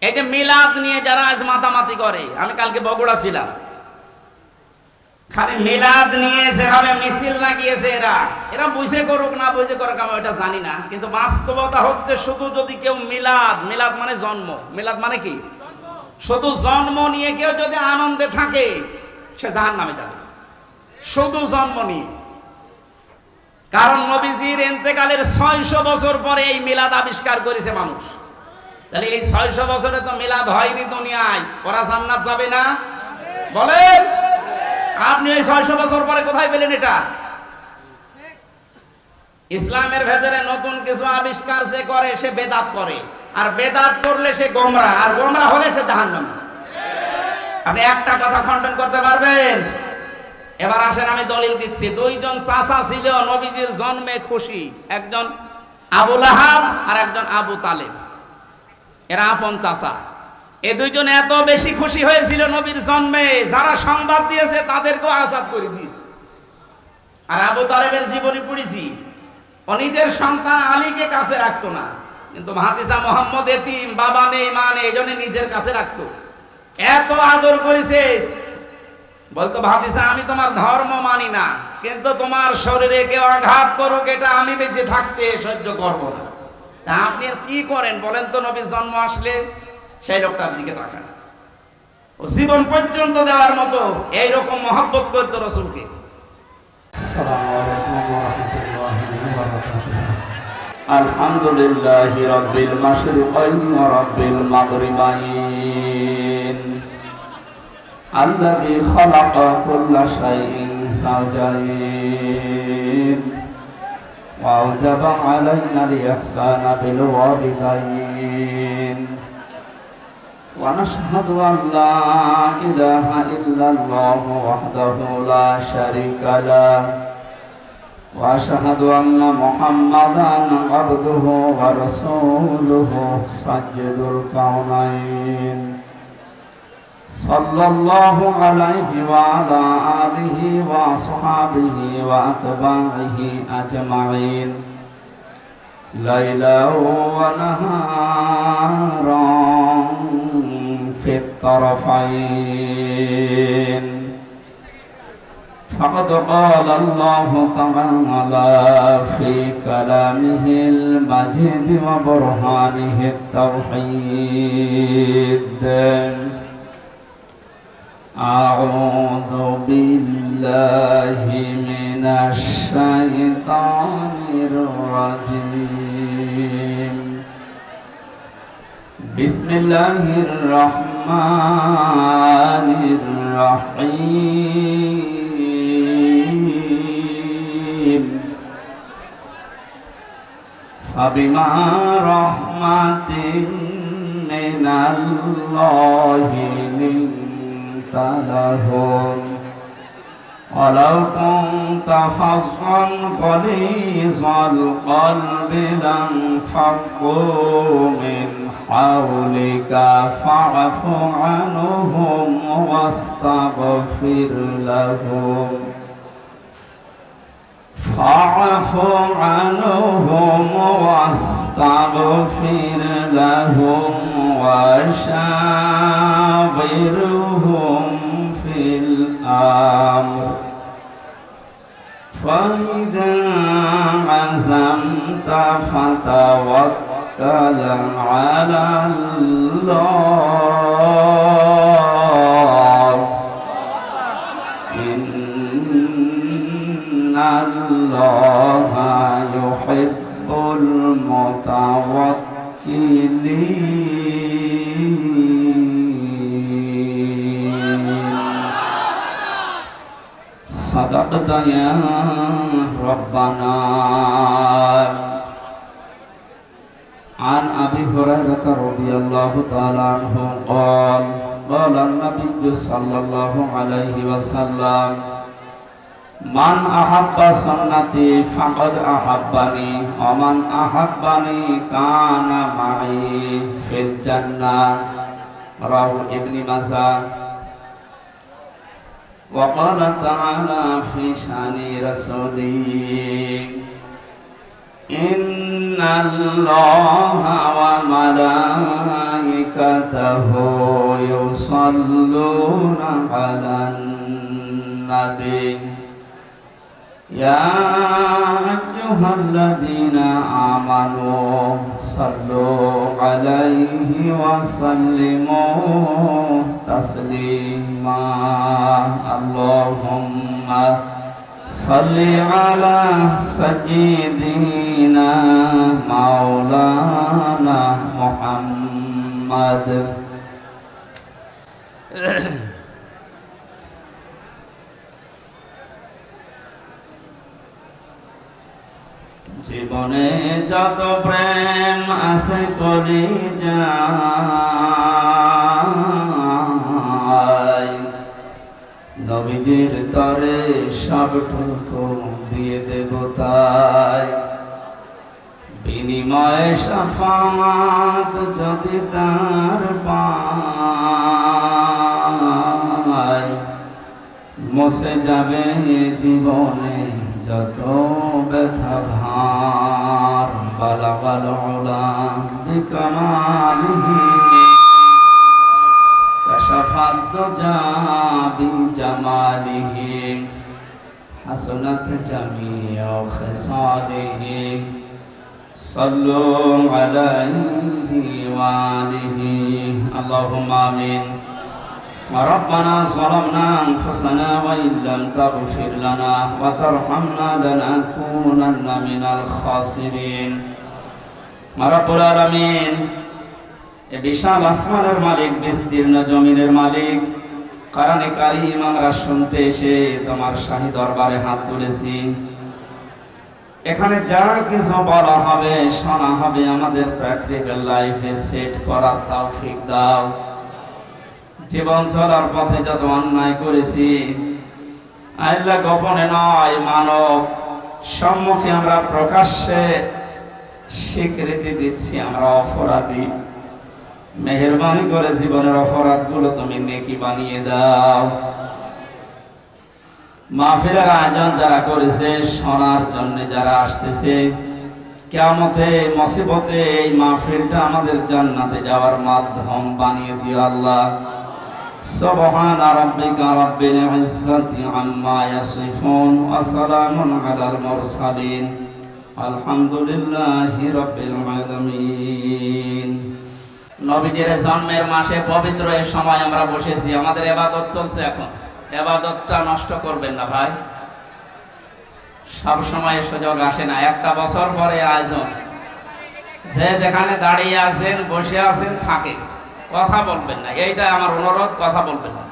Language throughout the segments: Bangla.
এই যে মিলাদ নিয়ে যারা আজ মাতামাতি করে, আমি কালকে বগুড়া ছিলাম, খালি মিলাদ নিয়ে যেভাবে মিছিল লাগিয়েছে এরা এরা বুঝে করুক না বুঝে করুক আমি ওটা জানি না, কিন্তু বাস্তবতা হচ্ছে শুধু যদি কেউ মিলাদ, মিলাদ মানে জন্ম, মিলাদ মানে কি শুধু জন্ম নিয়ে কেউ যদি আনন্দে থাকে সে জাহান্নামে যাবে, শুধু জন্ম নিয়ে। কারণ নবীজির ইন্তেকালের 600 বছর পরে এই মিলাদ আবিষ্কার করেছে মানুষ। তাহলে এই 600 বছরে তো মিলাদ হয়নি দুনিয়ায়, ওরা জান্নাত যাবে না? বলেন আপনি এই 600 বছর পরে কোথায় পেলেন এটা? ইসলামের ভেতরে নতুন কিছু আবিষ্কার যে করে সে বেদাত করে, আর বেদাত করলে সে গোমরা, আর গোমরা হলে সে জাহান্নামী। আপনি একটা কথা খণ্ডন করতে পারবেন? এবার আসেন আমি দলিল দিচ্ছি। দুইজন চাচা ছিল নবীজির জন্মে খুশি, একজন আবু লাহাব আর একজন আবু তালেব, এরা আপন চাচা। এই দুইজন এত বেশি খুশি হয়েছিল নবীর জন্মে, যারা সংবাদ দিয়েছে তাদেরকেও আজাদ করে দিয়েছে। আর আবু তালেবের জীবনী পড়েছি, ও নিজের সন্তান আলীকে কাছে রাখতো না, কিন্তু ভাতিজা মোহাম্মদ এতিম, বাবা নেই মা নেই, এই জন্য নিজের কাছে রাখতো। এত আদর করেছে, বলতো ভাতিজা আমি তোমার ধর্ম মানি না, কিন্তু তোমার শরীরে কেউ আঘাত করুক এটা আমি বেঁচে থাকতে সহ্য করব না। তা আপনি আর কি করেন বলেন তো? নবীর জন্ম আসলে সেই লোকটার দিকে তাকান, ও জীবন পর্যন্ত দেওয়ার মতো এইরকম মহব্বত করতো রাসূলকে। আসসালামু আলাইকুম ওয়া রাহমাতুল্লাহি ওয়া বারাকাতুহু। আলহামদুলিল্লাহি রাব্বিল মাশরিকাইন ওয়া রাব্বিল মাগরিবাইন আল্লাযী খালাকা কুল্লা শাইইন সাওজাইন ওয়া আওজাবা আলাইনাল ইহসানা বিল ওয়ালিদাইন ওয়া নাশহাদু আন লা ইলাহা ইল্লাল্লাহু ওয়াহদাহু লা শারীকা লাহু ওয়া আশহাদু আন্না মুহাম্মাদান আবদুহু ওয়া রাসূলুহু সাজ্জাদুল কাউনাইন সাল্লাল্লাহু আলাইহি ওয়া আলা আলিহি ওয়া আসহাবিহি ওয়া আতবাইহি আজমাইন লাইলা ওয়া নাহারান ফিত তারাফাইন فقد قال الله تعالى في كلامه المجيد وبرهانه التوحيد أعوذ بالله من الشيطان الرجيم بسم الله الرحمن الرحيم فبما رحمة من الله لنت لهم ولو كنت فظا غليظ القلب لانفضوا من حولك فاعف عنهم واستغفر لهم فاعف عنهم واستغفر لهم وشاورهم في الأمر فإذا عزمت فتوكل على الله إن الله يحب المتوكلين صدقت يا ربنا. عن أبي هريرة رضي الله تعالى عنه قال قال النبي صلى الله عليه وسلم من أحب سنتي فقد أحبني ومن أحبني كان معي في الجنة رواه ابن ماجه. وقال تعالى في شأن رسوله إن الله وملائكته وملائكته يصلون على النبي يا أيها الذين آمنوا صلوا عليه وسلموا تسليما اللهم صل على سيدنا مولانا محمد জীবনে যত প্রেম আছে করি যাই নবীজির তরে সবটুকু দিয়ে দেব তাই বিনিময়ে শাফাত যদি তার পাই মুছে যাবে জীবনে যত ব্যথা ভার বালাগাল উলা বিকামালিহি কাশাফাত দুজা বিজামালিহি হাসানাত জামিউ খিসালিহি সাল্লু আলাইহি ওয়া আলিহি আল্লাহুম্মা আমিন ربنا ظلمنا أنفسنا وإن لم تغفر لنا وترحمنا لنكونن من الخاسرين رب العالمين এ বিশাল আসমানের মালিক বিস্তীর্ণ জমিনের মালিক কোরআনে কারীম আমরা শুনতে এসে তোমার শাহী দরবারে হাত তুলেছি এখানে যা কিছু বলা হবে শোনা হবে আমাদের প্র্যাকটিক্যাল লাইফে সেট করার তৌফিক দাও জীবন চলার পথে যত অন্যায় করেছি আল্লাহ গোপনে নয় মানব সম্মুখে আমরা প্রকাশ্যে স্বীকৃতি দিচ্ছি আমরা অপরাধী মেহেরবানি করে জীবনের অপরাধগুলো তুমি নেকি বানিয়ে দাও মাহফিলের আয়োজন যারা করেছে শোনার জন্য যারা আসতেছে কিয়ামতে মুসিবতে এই মাহফিলটা আমাদের জান্নাতে যাওয়ার মাধ্যম বানিয়ে দিও আল্লাহ سبحان ربك رب العزة عما يصفون وسلام على المرسلين الحمد لله رب العالمين নবীজির জন্মের মাসে পবিত্র এই সময় আমরা বসেছি আমাদের ইবাদত চলছে এখন ইবাদতটা নষ্ট করবেন না ভাই সব সময় সুযোগ আসে না একটা বছর পরে আয়োজন যে যেখানে দাঁড়িয়ে আছেন বসে আছেন থাকে কথা বলবেন না এইটা আমার অনুরোধ কথা বলবেন না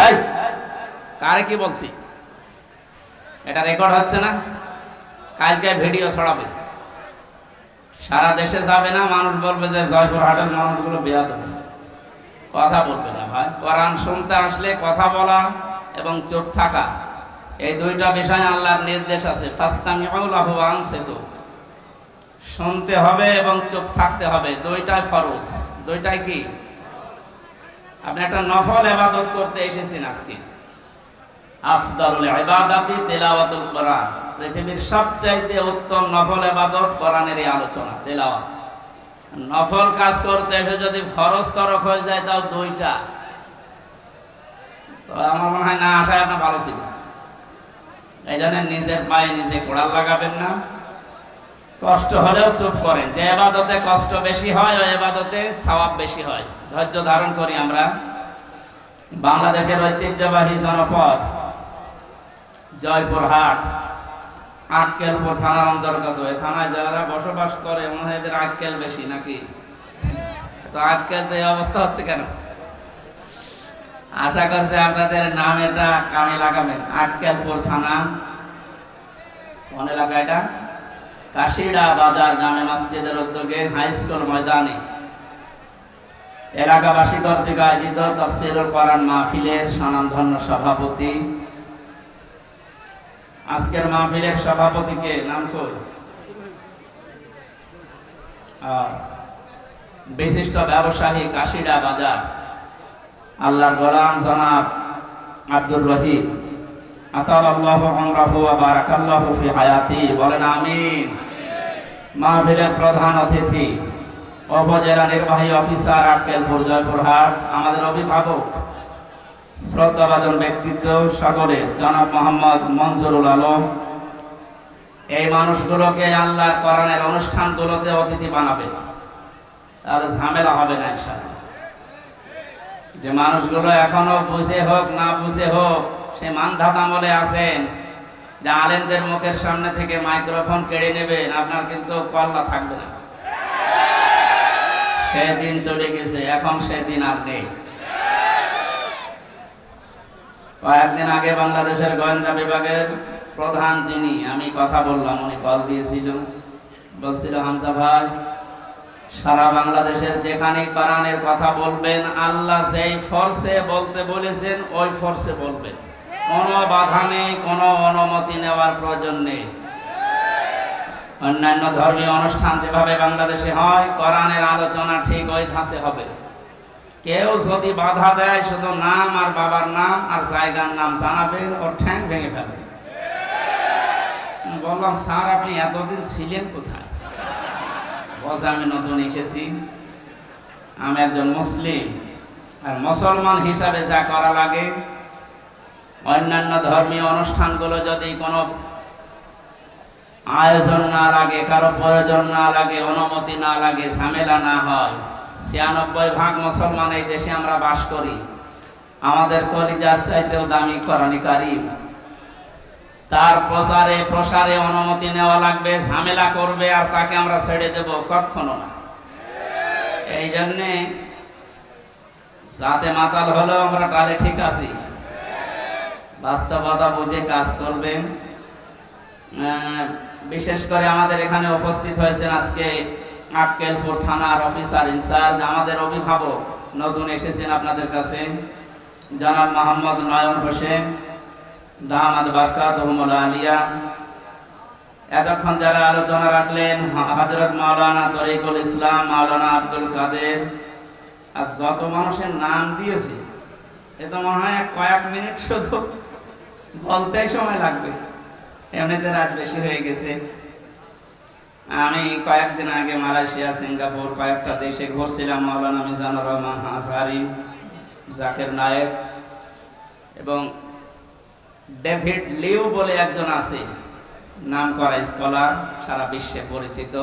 এই কারে কি বলছি এটা রেকর্ড হচ্ছে না কালকে ভিডিও ছড়াবে সারা দেশে যাবে না মানুষ বলবে যে জয়পুরহাটের মানুষগুলো বেয়াদব কথা বলবে না ভাই কোরআন শুনতে আসলে কথা বলা এবং চুপ থাকা এই দুইটা বিষয় আল্লাহর নির্দেশ আছে ফাসতামিউ লাহু ওয়া আনসিতু শুনতে হবে এবং চুপ থাকতে হবে দুইটাই ফরজ দুইটাই কি আপনি একটা নফল ইবাদত করতে এসেছেন আজকে আফদালুল ইবাদাতি তিলাওয়াতুল কোরআন পৃথিবীর সবচাইতে উত্তম নফল ইবাদত কোরআনের এই আলোচনা তিলাওয়াত নফল কাজ করতে এসে যদি ফরজ তরক হয়ে যায় তাও দুইটা তো আমার মনে হয় না আসায় আপনার ভালো ছিল এই জন্য নিজের পায়ে নিজে কোড়াল লাগাবেন না কষ্ট হলেও চুপ করেন যে ইবাদতে কষ্ট বেশি হয় ওই ইবাদতে সওয়াব বেশি হয় ধৈর্য ধারণ করি আমরা বাংলাদেশের ঐতিহ্যবাহী জনপদ জয়পুরহাট আক্কেলপুর থানার অন্তর্গত এই থানায় যারা বসবাস করে মনে হয় এদের আক্কেল বেশি নাকি তো আক্কেল তো এই অবস্থা হচ্ছে কেন আশা করছি আপনাদের নাম এটা কানে লাগাবেন আক্কেলপুর থানা কোন এলাকা এটা কাশিড়া বাজার জামে মসজিদের উদ্যোগে হাই স্কুল ময়দানে এলাকাবাসী কর্তৃক আয়োজিত তাফসীরুল কোরআন মাহফিলের স্বনামধন্য সভাপতি আজকের মাহফিলের সভাপতিকে নাম কই বিশিষ্ট ব্যবসায়ী কাশিড়া বাজার আল্লাহর গোলাম জনাব আব্দুর রহিম আতালাল্লাহু উমরাহু ওয়া বারাকাল্লাহু ফি হায়াতি বলেন আমিন মাহফিলের প্রধান অতিথি উপজেলা নির্বাহী অফিসার আক্কেলপুর জয়পুরহাট, আমাদের অভিভাবক শ্রদ্ধাভাজন ব্যক্তিত্ব সাগরের জনাব মোহাম্মদ মঞ্জুরুল আলম, এই মানুষগুলোকে আল্লাহর কোরআনের অনুষ্ঠানগুলোতে অতিথি বানাবে, তাহলে ঝামেলা হবে না ইনশাআল্লাহ। যে মানুষগুলো এখনো বুঝে হোক না বুঝে হোক সে মানধাত আমলে আছেন, যে আলেমদের মুখের সামনে থেকে মাইক্রোফোন কেড়ে নেবেন, আপনার কিন্তু কল্লা থাকবে না। সেদিন চলে গেছে, এখন সেদিন আর নেই। কয়েকদিন আগে বাংলাদেশের গোয়েন্দা বিভাগের প্রধান যিনি, আমি কথা বললাম, উনি কল দিয়েছিল, বলছিল হামজা ভাই, সারা বাংলাদেশের যেখানে কোরআনের কথা বলবেন, আল্লাহ যেই ফোর্সে বলতে বলেছেন ওই ফোর্সে বলবেন, কোনো বাধা নেই, কোনো অনুমতি নেওয়ার প্রয়োজন নেই। অন্যান্য ধর্মীয় অনুষ্ঠান যেভাবে বাংলাদেশে হয়, কোরআনের আলোচনা ঠিক ওই ধাঁচে হবে। কেউ যদি বাধা দেয়, শুধু নাম আর বাবার নাম আর জায়গার নাম জানাবেন, ওর ঠ্যাং ভেঙে ফেলবে। বললাম, স্যার আপনি এতদিন ছিলেন কোথায়? বলছে, আমি নতুন এসেছি, আমি একজন মুসলিম, আর মুসলমান হিসাবে যা করা লাগে, অন্যান্য ধর্মীয় অনুষ্ঠানগুলো যদি কোনো আয়োজন না লাগে, কারো প্রয়োজন না লাগে, অনুমতি না লাগে, ঝামেলা না হয়, ৯৬% মুসলমান এই দেশে আমরা বাস করি, আমাদের কলিজার চাইতেও দামি কোরআনে কারীম, তার প্রচারে প্রসারে অনুমতি নেওয়া লাগবে, ঝামেলা করবে আর তাকে আমরা ছেড়ে দেব? কখনো না। এই জন্যে সাথে মাতাল হলেও আমরা তাহলে ঠিক আছি, বাস্তবতা বুঝে কাজ করবেন। বিশেষ করে আমাদের এখানে উপস্থিত হয়েছেন আজকে আক্কেলপুর থানার অফিসার ইনচার্জ, আমাদের অভিভাবক, নতুন এসেছেন আপনাদের কাছে, জনাব মোহাম্মদ নয়ন হোসেন, দামাদ বারকাতুহুমুল আলিয়া। এতক্ষণ যারা আলোচনা রাখলেন, হযরত মাওলানা তরিকুল ইসলাম, মাওলানা আব্দুল কাদের, আর যত মানুষের নাম দিয়েছে, এ তো মনে হয় কয়েক মিনিট শুধু বলতেই সময় লাগবে, এমনিতে রাত বেশি হয়ে গেছে। আমি কয়েকদিন আগে মালয়েশিয়া, সিঙ্গাপুর কয়েকটা দেশে ঘুরছিলাম। মাওলানা মিজানুর রহমান আজহারি, জাকির নায়েক এবং ডেভিড লিউ বলে একজন আছে, নামকরা স্কলার, সারা বিশ্বে পরিচিত।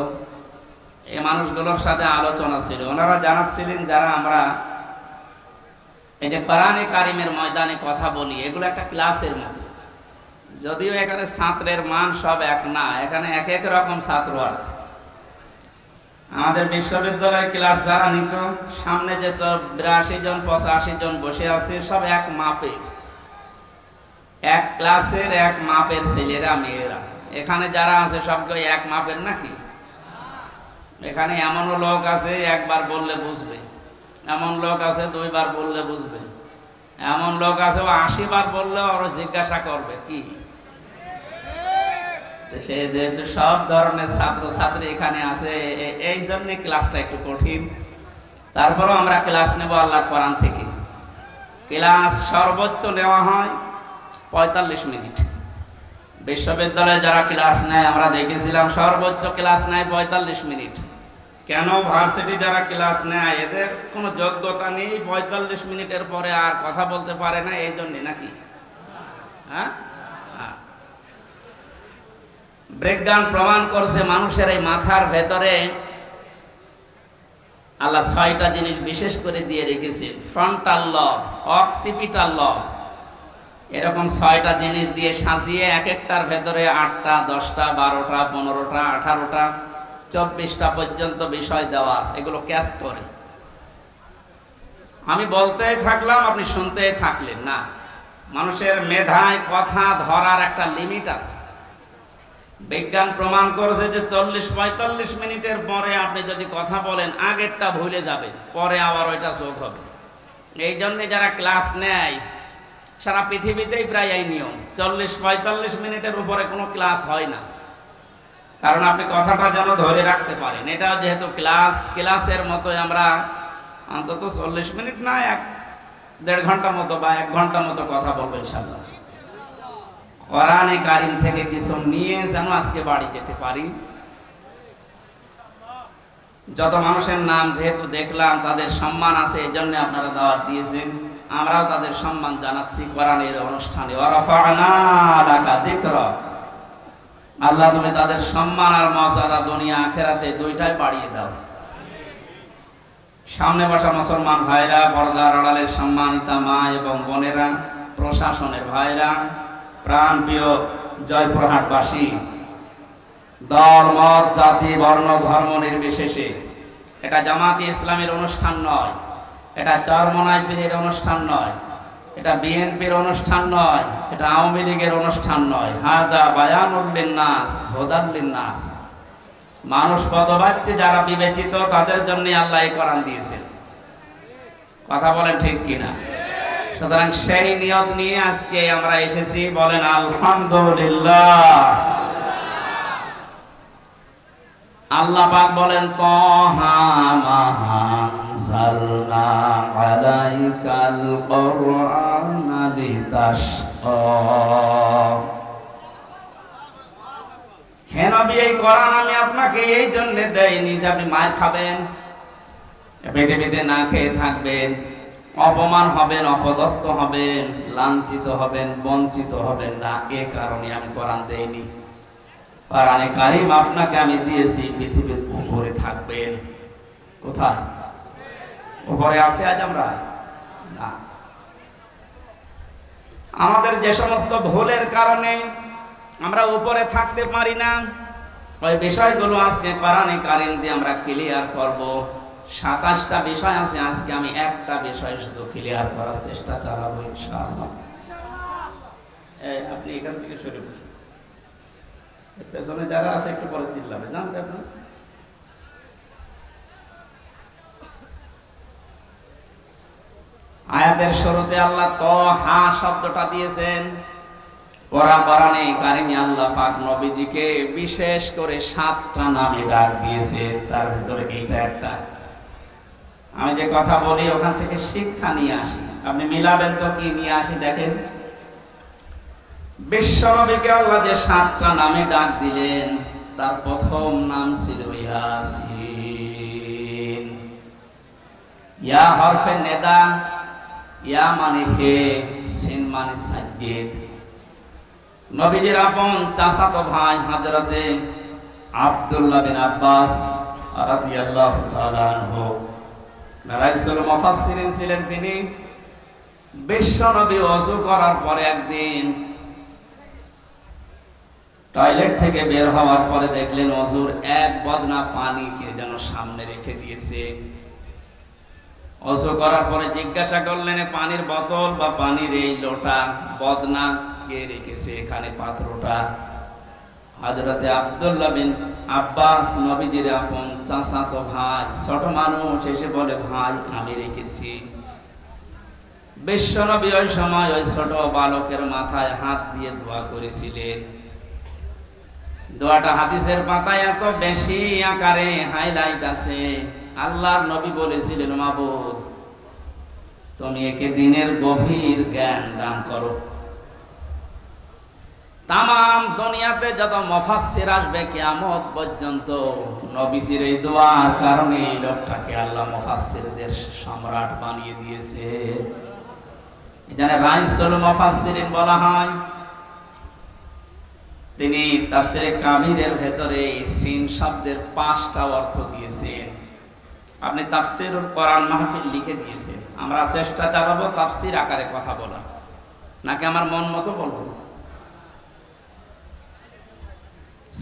এই মানুষগুলোর সাথে আলোচনা ছিল, ওনারা জানাচ্ছিলেন যারা আমরা এই যে কোরআনে কারিমের ময়দানে কথা বলি, এগুলো একটা ক্লাসের মতো। যদিও এখানে ছাত্রের মান সব এক না, এখানে এক এক রকম ছাত্র আছে। আমাদের বিশ্ববিদ্যালয় ক্লাস যারা নিত, সামনে যে সব ৮২ জন ৮৫ জন বসে আছে, সব এক মাপে, এক ক্লাসের এক মাপের ছেলেরা মেয়েরা। এখানে যারা আছে সবগুলো এক মাপের নাকি? এখানে এমনও লোক আছে একবার বললে বুঝবে, এমন লোক আছে ২ বার বললে বুঝবে, এমন লোক আছে ৮০ বার বললে ওরা জিজ্ঞাসা করবে কি। সে যেহেতু সব ধরনের ছাত্র ছাত্রী এখানে আছে, এই জন্য ক্লাসটা একটু কঠিন। তারপরেও আমরা ক্লাস নেব আল্লাহর কোরআন থেকে। ক্লাস সর্বোচ্চ নেওয়া হয় ৪৫ মিনিট। বিশ্ববিদ্যালয়ে যারা ক্লাস নেয় আমরা দেখেছিলাম, সর্বোচ্চ ক্লাস নেয় ৪৫ মিনিট। কেন? ভার্সিটি যারা ক্লাস নেয় এদের কোনো যোগ্যতা নেই, ৪৫ মিনিটের পরে আর কথা বলতে পারে না, এই জন্যে নাকি? হ্যাঁ, বিজ্ঞান প্রমাণ করছে মানুষের এই মাথার ভেতরে আল্লাহ ৬টা জিনিস বিশেষ করে দিয়ে রেখেছে। ফ্রন্টাল লব, অক্সিপিটাল লব, এরকম ৬টা জিনিস দিয়ে সাজিয়ে এক একটার ভেতরে ৮টা, ১০টা, ১২টা, ১৫টা, ১৮টা, ২৪টা পর্যন্ত বিষয় দেওয়া আছে। এগুলো ক্যাচ করে। আমি বলতেই থাকলাম, আপনি শুনতেই থাকলেন না। মানুষের মেধায় কথা ধরার একটা লিমিট আছে। বিজ্ঞান প্রমাণ করেছে যে ৪০-৪৫ মিনিটের পরে আপনি যদি কথা বলেন, আগেরটা ভুলে যাবেন, পরে আবার ওইটা যোগ হবে। এই জন্য যারা ক্লাস নেয়, সারা পৃথিবীতেই প্রায় এই নিয়ম, ৪০-৪৫ মিনিটের উপরে কোনো ক্লাস হয় না। কারণ আপনি কথাটা যেন ধরে রাখতে পারেন। এটাও যেহেতু ক্লাসের মতো আমরা অন্তত ৪০ মিনিট না, ১-১.৫ ঘন্টা মতো বা ১ ঘন্টা মতো কথা বলবো ইনশাআল্লাহ। কোরআনে কারিম থেকে কিছু নিয়ে যেন আজকে বাড়ি যেতে পারি। যত মানুষের নাম যেহেতু দেখলাম তাদের সম্মান আছে, এই জন্য আপনারা দাওয়াত দিয়েছেন, আমরাও তাদের সম্মান জানাচ্ছি কোরআনের অনুষ্ঠানে। ওয়ারাফা'না লাকা যিকরা, আল্লাহ তুমি তাদের সম্মান আর মর্যাদা দুনিয়া আখিরাতে দুইটাই বাড়িয়ে দাও। সামনে বসা মুসলমান ভাইরা, পর্দার আড়ালের সম্মানিতা মা এবং বোনেরা, প্রশাসনের ভাইরা, প্রাণপ্রিয় জয়পুরহাটবাসী, দল মত জাতি বর্ণ ধর্ম নির্বিশেষে, এটা জামাতে ইসলামের অনুষ্ঠান নয়, এটা চরমনাই পীরের অনুষ্ঠান নয়, এটা বিএনপির অনুষ্ঠান নয়, এটা আওয়ামী লীগের অনুষ্ঠান নয়। হাদা বায়ানুল লিন্নাস হুদাল লিন্নাস, মানুষ পদবাচ্য যারা বিবেচিত তাদের জন্য আল্লাহ এই কোরআন দিয়েছেন। কথা বলেন ঠিক কিনা? সুতরাং সেই নিয়ত নিয়ে আজকে আমরা এসেছি, বলেন আলহামদুলিল্লাহ। আল্লাহ পাক বলেন তাহা মা আনজালনা আলাইকাল কুরআনা লিতাশকা, হে নবী এই কোরআন আমি আপনাকে এই জন্য দেইনি যে আপনি মার খাবেন, পৃথিবীতে না খেয়ে থাকবেন, অপমান হবেন, অপদস্থ হবেন, লাঞ্ছিত হবেন, বঞ্চিত হবেন না, এ কারণে আমি কোরআন দেইনি। কোরআনে কারীম আপনাকে আমি দিয়েছি পৃথিবীর উপরে থাকবেন। কোথায় উপরে আছে আজ আমরা? না। আমাদের যে সমস্ত ভুলের কারণে আমরা উপরে থাকতে পারি না, ওই বিষয়গুলো আজকে কোরআনে কারীম দিয়ে আমরা ক্লিয়ার করব। 27টা বিষয় আছে, আজকে আমি একটা বিষয় শুধু ক্লিয়ার করার চেষ্টা চালাবো ইনশাআল্লাহ। আপনি এখান থেকে সরে বসুন, পেছনে যারা আছে একটু পরে চিল্লাবে, জানতে আপনার। আয়াতের শুরুতে আল্লাহ তাহা শব্দটা দিয়েছেন। কোরআনে কারিমে আল্লাহ পাক নবীজিকে বিশেষ করে 7টা নামে ডাক দিয়েছে, তার ভিতরে এইটা একটা। আমি যে কথা বলি ওখান থেকে শিক্ষা নিয়ে আসি, আপনি মিলাবেন তো কি নিয়ে আসি দেখেন। বিশ্বনবীকে আল্লাহ যে 7টা নামে ডাক দিলেন, তার প্রথম নাম ছিল ইয়াসিন। ইয়া হরফে নেদা, ইয়া মানে হে, সিন মানে সাজ্জিদ। নবীজির আপন চাচাতো ভাই হযরতে আব্দুল্লাহ বিন আব্বাস রাদিয়াল্লাহু তাআলা আনহু রাইসুল মুফাসসিরিন ছিলেন তিনি। বিশ্বনবী ওযু করার পরে একদিন টয়লেট থেকে বের হওয়ার পরে দেখলেন ওযুর এক বদনা পানিকে যেন সামনে রেখে দিয়েছে। ওযু করার পরে জিজ্ঞাসা করলেন, পানির বোতল বা পানির এই লোটা বদনা কে রেখেছে এখানে পাত্রটা? হযরতে আব্দুল্লাহ বিন আব্বাস নবীজির আপন চাচাতো ভাই, ছোট মানুষ, এসে বলে, ভাই আমি রেখেছি। বিশ্বনবী ওই সময় ওই ছোট বালকের মাথায় হাত দিয়ে দোয়া করেছিলেন। দোয়াটা হাদিসের পাতায় এত বেশি আকারে হাইলাইট আছে। আল্লাহর নবী বলেছিলেন, মাবুদ তুমি একে দিনের গভীর জ্ঞান দান করো। তামাম দুনিয়াতে যত মুফাসসির আসবে কিয়ামত পর্যন্ত নবীজির এই দোয়ার কারণে এই লোকটাকে আল্লাহ মুফাসসিরদের সম্রাট বানিয়ে দিয়েছে। এখানে রাইসুল মুফাসসিরিন বলা হয়। তিনি তাফসীরে কাবীরের ভেতরে সিন শব্দের 5টা অর্থ দিয়েছেন। আপনি তাফসীরুল কোরআন মাহফিল লিখে দিয়েছেন। আমরা চেষ্টা চালাবো তাফসীর আকারে কথা বলা, নাকি আমার মন মতো বলবো।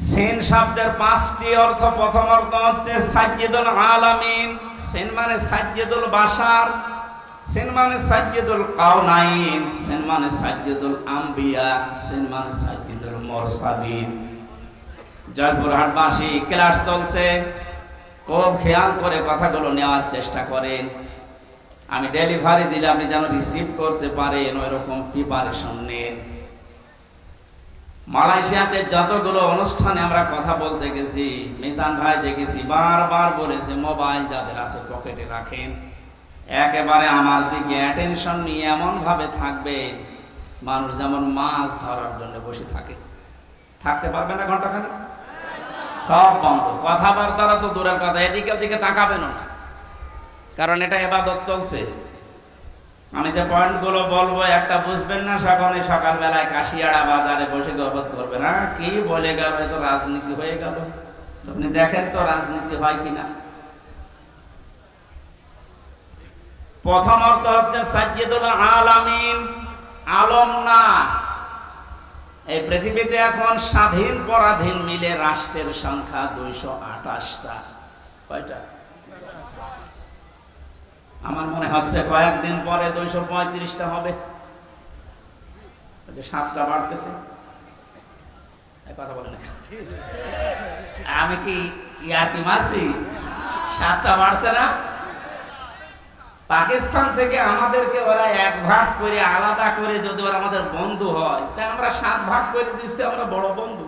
সিন শব্দের 5টি অর্থ। প্রথম অর্থ হচ্ছে সাইয়্যিদুল আলামিন। সিন মানে সাইয়্যিদুল বাশার, সিন মানে সাইয়্যিদুল কাউনাইন, সিন মানে সাইয়্যিদুল আম্বিয়া, সিন মানে সাইয়্যিদুল মুরসালিন। জয়পুরহাটবাসী ক্লাস চলছে, খুব খেয়াল করে কথাগুলো নেওয়ার চেষ্টা করেন। আমি ডেলিভারি দিলে আপনি যেন রিসিভ করতে পারেন, ওই রকম প্রিপারেশন নেন। মালয়েশিয়াতে যতগুলো অনুষ্ঠানে আমরা কথা বলতে গেছি, মিজান ভাই দেখেছি বারবার বলেছে, মোবাইল যাদের আছে পকেটে রাখেন। একেবারে আমার দিকে অ্যাটেনশন নিয়ে এমন ভাবে থাকবে মানুষ যেমন মাছ ধরার জন্য বসে থাকে। থাকতে পারবে না ঘন্টাখানেক? সব বন্ধ, কথাবার্তারা তো দূরের কথা, এদিকে ওদিকে তাকাবেন না, কারণ এটা ইবাদত চলছে। আমি যে পয়েন্টগুলো বলবো একটা বুঝবেন না, সকলে সকালবেলায় কাশিয়াড়া বাজারে বসে গল্প করবে না, কি বলে গেল, তো রাজনীতি হয়ে গেল। আপনি দেখেন তো রাজনীতি হয় কিনা। প্রথম অর্থ হচ্ছে সাইয়্যিদুল আলামিন, আলম না। এই পৃথিবীতে এখন স্বাধীন পরাধীন মিলে রাষ্ট্রের সংখ্যা 228টা। কয়টা? আমার মনে হচ্ছে কয়েকদিন পরে 235টা হবে। 7টা বাড়তেছে, কথা বলে না, আমি কি ইয়ার্কি মারছি? 7টা বাড়ছে না? পাকিস্তান থেকে আমাদেরকে ওরা 1 ভাগ করে আলাদা করে যদি ওরা আমাদের বন্ধু হয়, তা আমরা 7 ভাগ করে দিচ্ছি, আমরা বড় বন্ধু।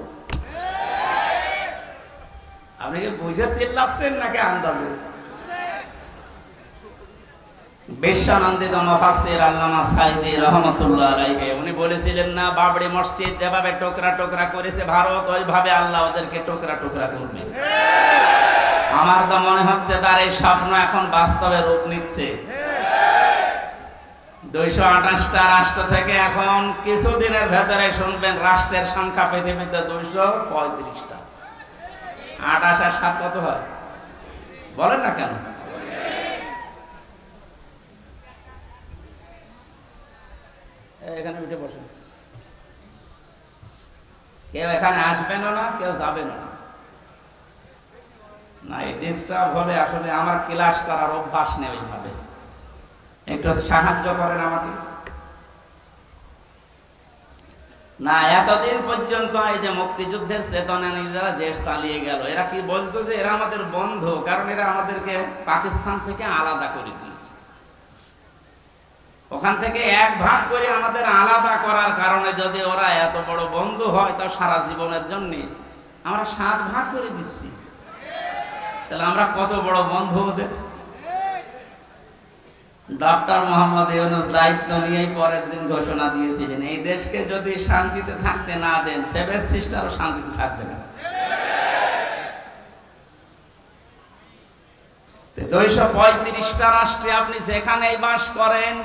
আপনি কি বুঝে চিল্লাচ্ছেন নাকি আন্দাজে? বিশ্বনন্দিত মুফাসসির আল্লামা সাঈদী রাহমাতুল্লাহ আলাইহি উনি বলেছিলেন না, বাবরি মসজিদ যেভাবে টুকরা টুকরা করেছে ভারত, ওইভাবে আল্লাহ ওদেরকে টুকরা টুকরা করবে। আমার তো মনে হচ্ছে তার এই স্বপ্ন এখন বাস্তবে রূপ নিচ্ছে। 228টা রাষ্ট্র থেকে এখন কিছুদিনের ভেতরে শুনবেন রাষ্ট্রের সংখ্যা পৃথিবীতে 235টা। 28 আর 7 কত হয় বলেন না কেন? এখানে উঠে বসেন, কেউ এখানে আসবেন না, কেউ যাবেন না। না, এই ডিস্টার্ব হলে আসলে আমার ক্লাস করার অভ্যাস নেই ওইভাবে, একটু সাহায্য করেন আমাকে। না, এতদিন পর্যন্ত এই যে মুক্তিযুদ্ধের চেতনা নিয়ে যারা দেশ চালিয়ে গেল, এরা কি বলতো যে এরা আমাদের বন্ধু, কারণ এরা আমাদেরকে পাকিস্তান থেকে আলাদা করে দিয়েছে। ওখান থেকে 1 ভাগ করে আমাদের আলাদা করার কারণে যদি ওরা এত বড় বন্ধু হয়, তো সারা জীবনের জন্য আমরা 7 ভাগ করে দিচ্ছি, তাহলে আমরা কত বড় বন্ধু ওদের। ডক্টর মোহাম্মদ ইউনূস দায়িত্ব নিয়েই পরের দিন ঘোষণা দিয়েছিলেন, এই দেশকে যদি শান্তিতে থাকতে না দেন, 7 সিস্টারও শান্তিতে থাকবে না। 235টা রাষ্ট্রে আপনি যেখানেই বাস করেন,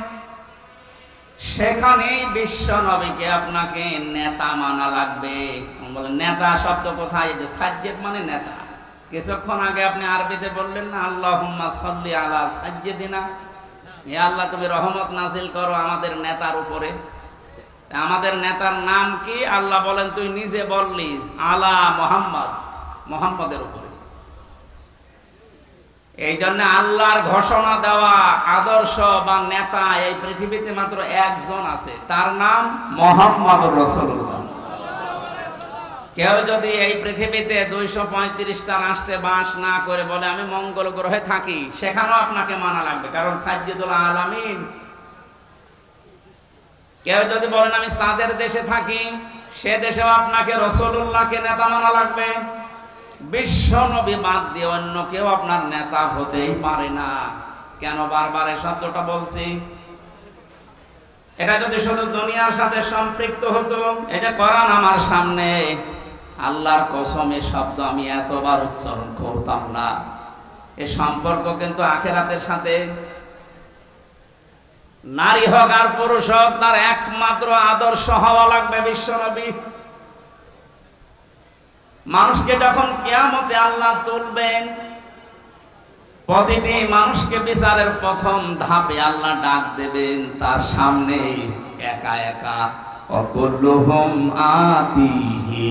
সেখানেই বিশ্ব নবীকে আপনাকে নেতা মানা লাগবে। বলে নেতা শব্দ কোথায়? যে সাজ্জেদ মানে নেতা। কিছুক্ষণ আগে আপনি আরবিতে বললেন না, আল্লাহুম্মা সাল্লি আলা সাজ্জেদিনা, হে আল্লাহ তুমি রহমত নাজিল করো আমাদের নেতার উপরে। আমাদের নেতার নাম কি? আল্লাহ বলেন তুই নিজে বললি, আলা মুহাম্মদ, মুহাম্মদের উপরে। এই জন্য আল্লাহর ঘোষণা দেওয়া আদর্শ বা নেতা এই পৃথিবীতে মাত্র একজন আছে, তার নাম মুহাম্মদুর রাসূলুল্লাহ। কেউ যদি এই পৃথিবীতে 235টা রাষ্ট্রে বাস না করে বলে আমি মঙ্গল গ্রহে থাকি, সেখানেও আপনাকে মানা লাগবে, কারণ সাইয়্যিদুল আলামিন। কেউ যদি বলেন আমি চাঁদের দেশে থাকি, সে দেশেও আপনাকে রাসূলুল্লাহকে নেতা মানা লাগবে। বিশ্ব নবী বাদ দিয়ে অন্য কেউ আপনার নেতা হতেই পারে না। কেন বারবার এই শব্দটা বলছি? এটা যদি শুধু দুনিয়ার সাথে সম্পৃক্ত হতো, এটা কোরআন আমার সামনে, আল্লাহর কসম এই শব্দ আমি এতবার উচ্চারণ করতাম না। এই সম্পর্ক কিন্তু আখিরাতের সাথে। নারী হোক আর পুরুষ হোক, তার একমাত্র আদর্শ হওয়া লাগবে বিশ্বনবী। মানুষকে যখন কিয়ামতে আল্লাহ তুলবেন, প্রতিটি মানুষকে বিচারের প্রথম ধাপে আল্লাহ ডাক দেবেন, তার সামনে একা একা। অকুল্লুহুম আতিহি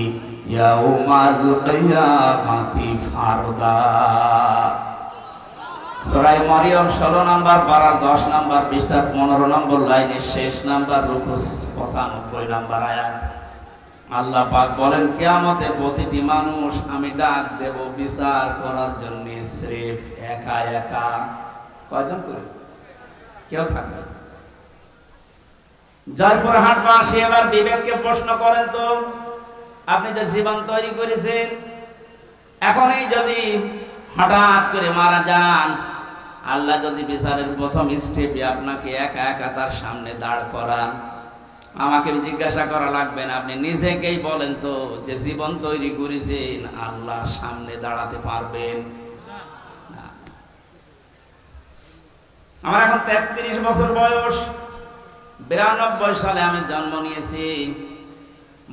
ইয়াউমাল কিয়ামাতি ফারদা। সূরা মারিয়াম 16 নম্বর পারা 10 নম্বর পৃষ্ঠা 15 নম্বর লাইনের শেষ নাম্বার রুকু 95 নম্বর আয়াত। আল্লাহ পাক বলেন কিয়ামতে প্রতিটি মানুষ আমি ডাক দেব বিচার করার জন্য, স্রেফ একা একা। কয়জন করে? কেউ থাকবে না। জয়পুরহাটবাসী এবার বিবেককে প্রশ্ন করেন তো, আপনি যে জীবন তৈরি করেছেন, এখনই যদি হঠাৎ করে মারা যান, আল্লাহ যদি বিচারের প্রথম স্টেপে আপনাকে একা একা তার সামনে দাঁড় করান, আমাকে জিজ্ঞাসা করা লাগবে না, আপনি নিজেকেই বলেন তো যে জীবন তৈরি করেছেন আল্লাহর সামনে দাঁড়াতে পারবেন না। আমার এখন 33 বছর বয়স, 92 সালে আমি জন্ম নিয়েছি।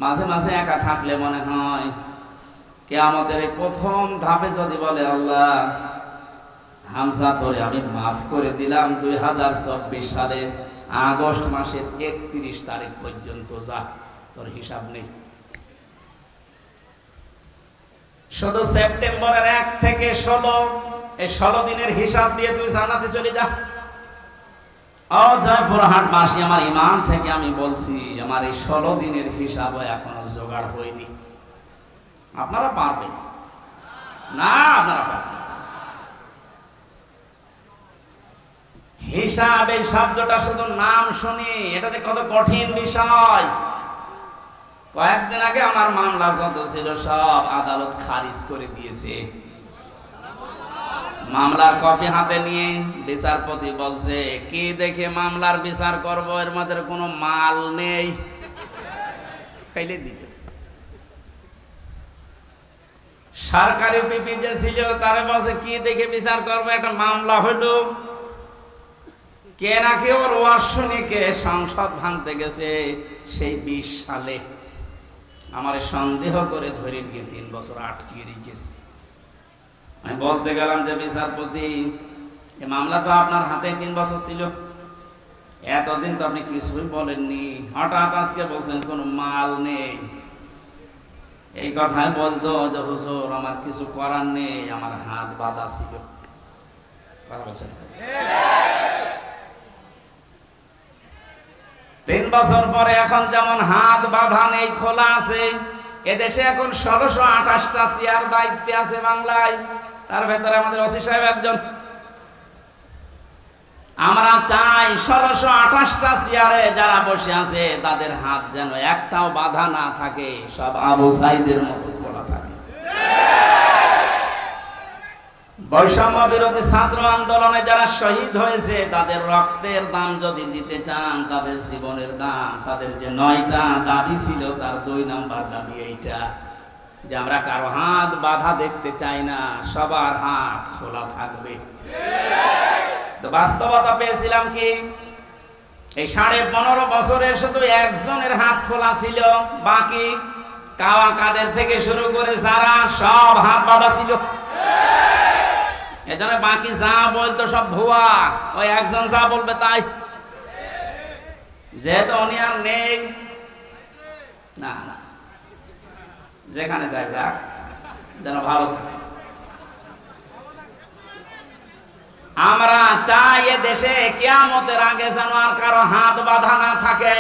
মাঝে মাঝে একা থাকলে মনে হয় কিয়ামতের এই প্রথম ধাপে যদি বলে আল্লাহ হামজা তোরে আমি মাফ করে দিলাম 2024 সালের আগস্ট মাসের 31 তারিখ পর্যন্ত, যা তোর হিসাব নেই। শুধু সেপ্টেম্বরের 1 থেকে 16 এই 16 দিনের হিসাব দিয়ে তুই জান্নাতে চলে যা। জয়পুরহাটবাসী, আমার ইমান থেকে আমি বলছি আমার এই 16 দিনের হিসাবও এখনো জোগাড় হয়নি। আপনারা পারবেন না? আপনারা পারবেন? হিসাব এই শব্দটা শুধু নাম শুনি, এটাতে কত কঠিন বিষয়। কয়েকদিন আগে আমার মামলা যত ছিল সব আদালত খারিজ করে দিয়েছে। মামলার কপি হাতে নিয়ে বিচারপতি বলছে কি দেখে মামলার বিচার করব, এর মধ্যে কোনো মাল নেই, ফেলে দিবে। সরকারি পিপি যে ছিল তারে বলছে কি দেখে বিচার করবো, একটা মামলা হলো কে নাকি ওর ওয়ার্ষণিকে সংসদ ভাঙতে গেছে সেই 20 সালে। আমার সন্দেহ করে ধরে গিয়ে 3 বছর আটকিয়ে রেখেছে। আমি বলতে গেলাম যে বিচারপতি এই মামলা তো আপনার হাতে 3 বছর ছিল, এতদিন তো আপনি কিছুই বলেননি, হঠাৎ আজকে বলছেন কোনো মাল নেই। এই কথাই বলতো যে হুজুর আমার কিছু করার নেই, আমার হাত বাঁধা ছিল। কথা বলছেন 3 বছর পরে এখন যেমন হাত বাঁধা নেই, খোলা আছে। এদেশে এখন 1628টা চেয়ার দায়িত্বে আছে বাংলায়, তার ভেতরে আমাদের ওসি সাহেব একজন। আমরা চাই 1628টা চেয়ারে যারা বসে আছে তাদের হাত যেন একটাও বাঁধা না থাকে, সব আবু সাইদের মতো খোলা থাকে। বৈষম্য বিরোধী ছাত্র আন্দোলনে যারা শহীদ হয়েছে তাদের রক্তের দাম যদি দিতে চান, তাদের জীবনের দাম, তাদের যে 9টা দাবি ছিল তার 2 নাম্বার দাবি এইটা যে আমরা কারো হাত বাঁধা দেখতে চাই না, সবার হাত খোলা থাকবে। তো বাস্তবতা পেয়েছিলাম কি এই 15.5 বছরে শুধু একজনের হাত খোলা ছিল, বাকি কাওয়া কাদের থেকে শুরু করে যারা সব হাত বাঁধা ছিল। এজন্য বাকি যা বলতো সব ভুয়া, ওই একজন যা বলবে তাই। যেহেতু উনি আর নেই, না না যেখানে যায় যাক, যেন ভালো থাকে। আমরা চাই এ দেশে কিয়ামতের আগে যেন আর কারো হাত বাঁধা না থাকে।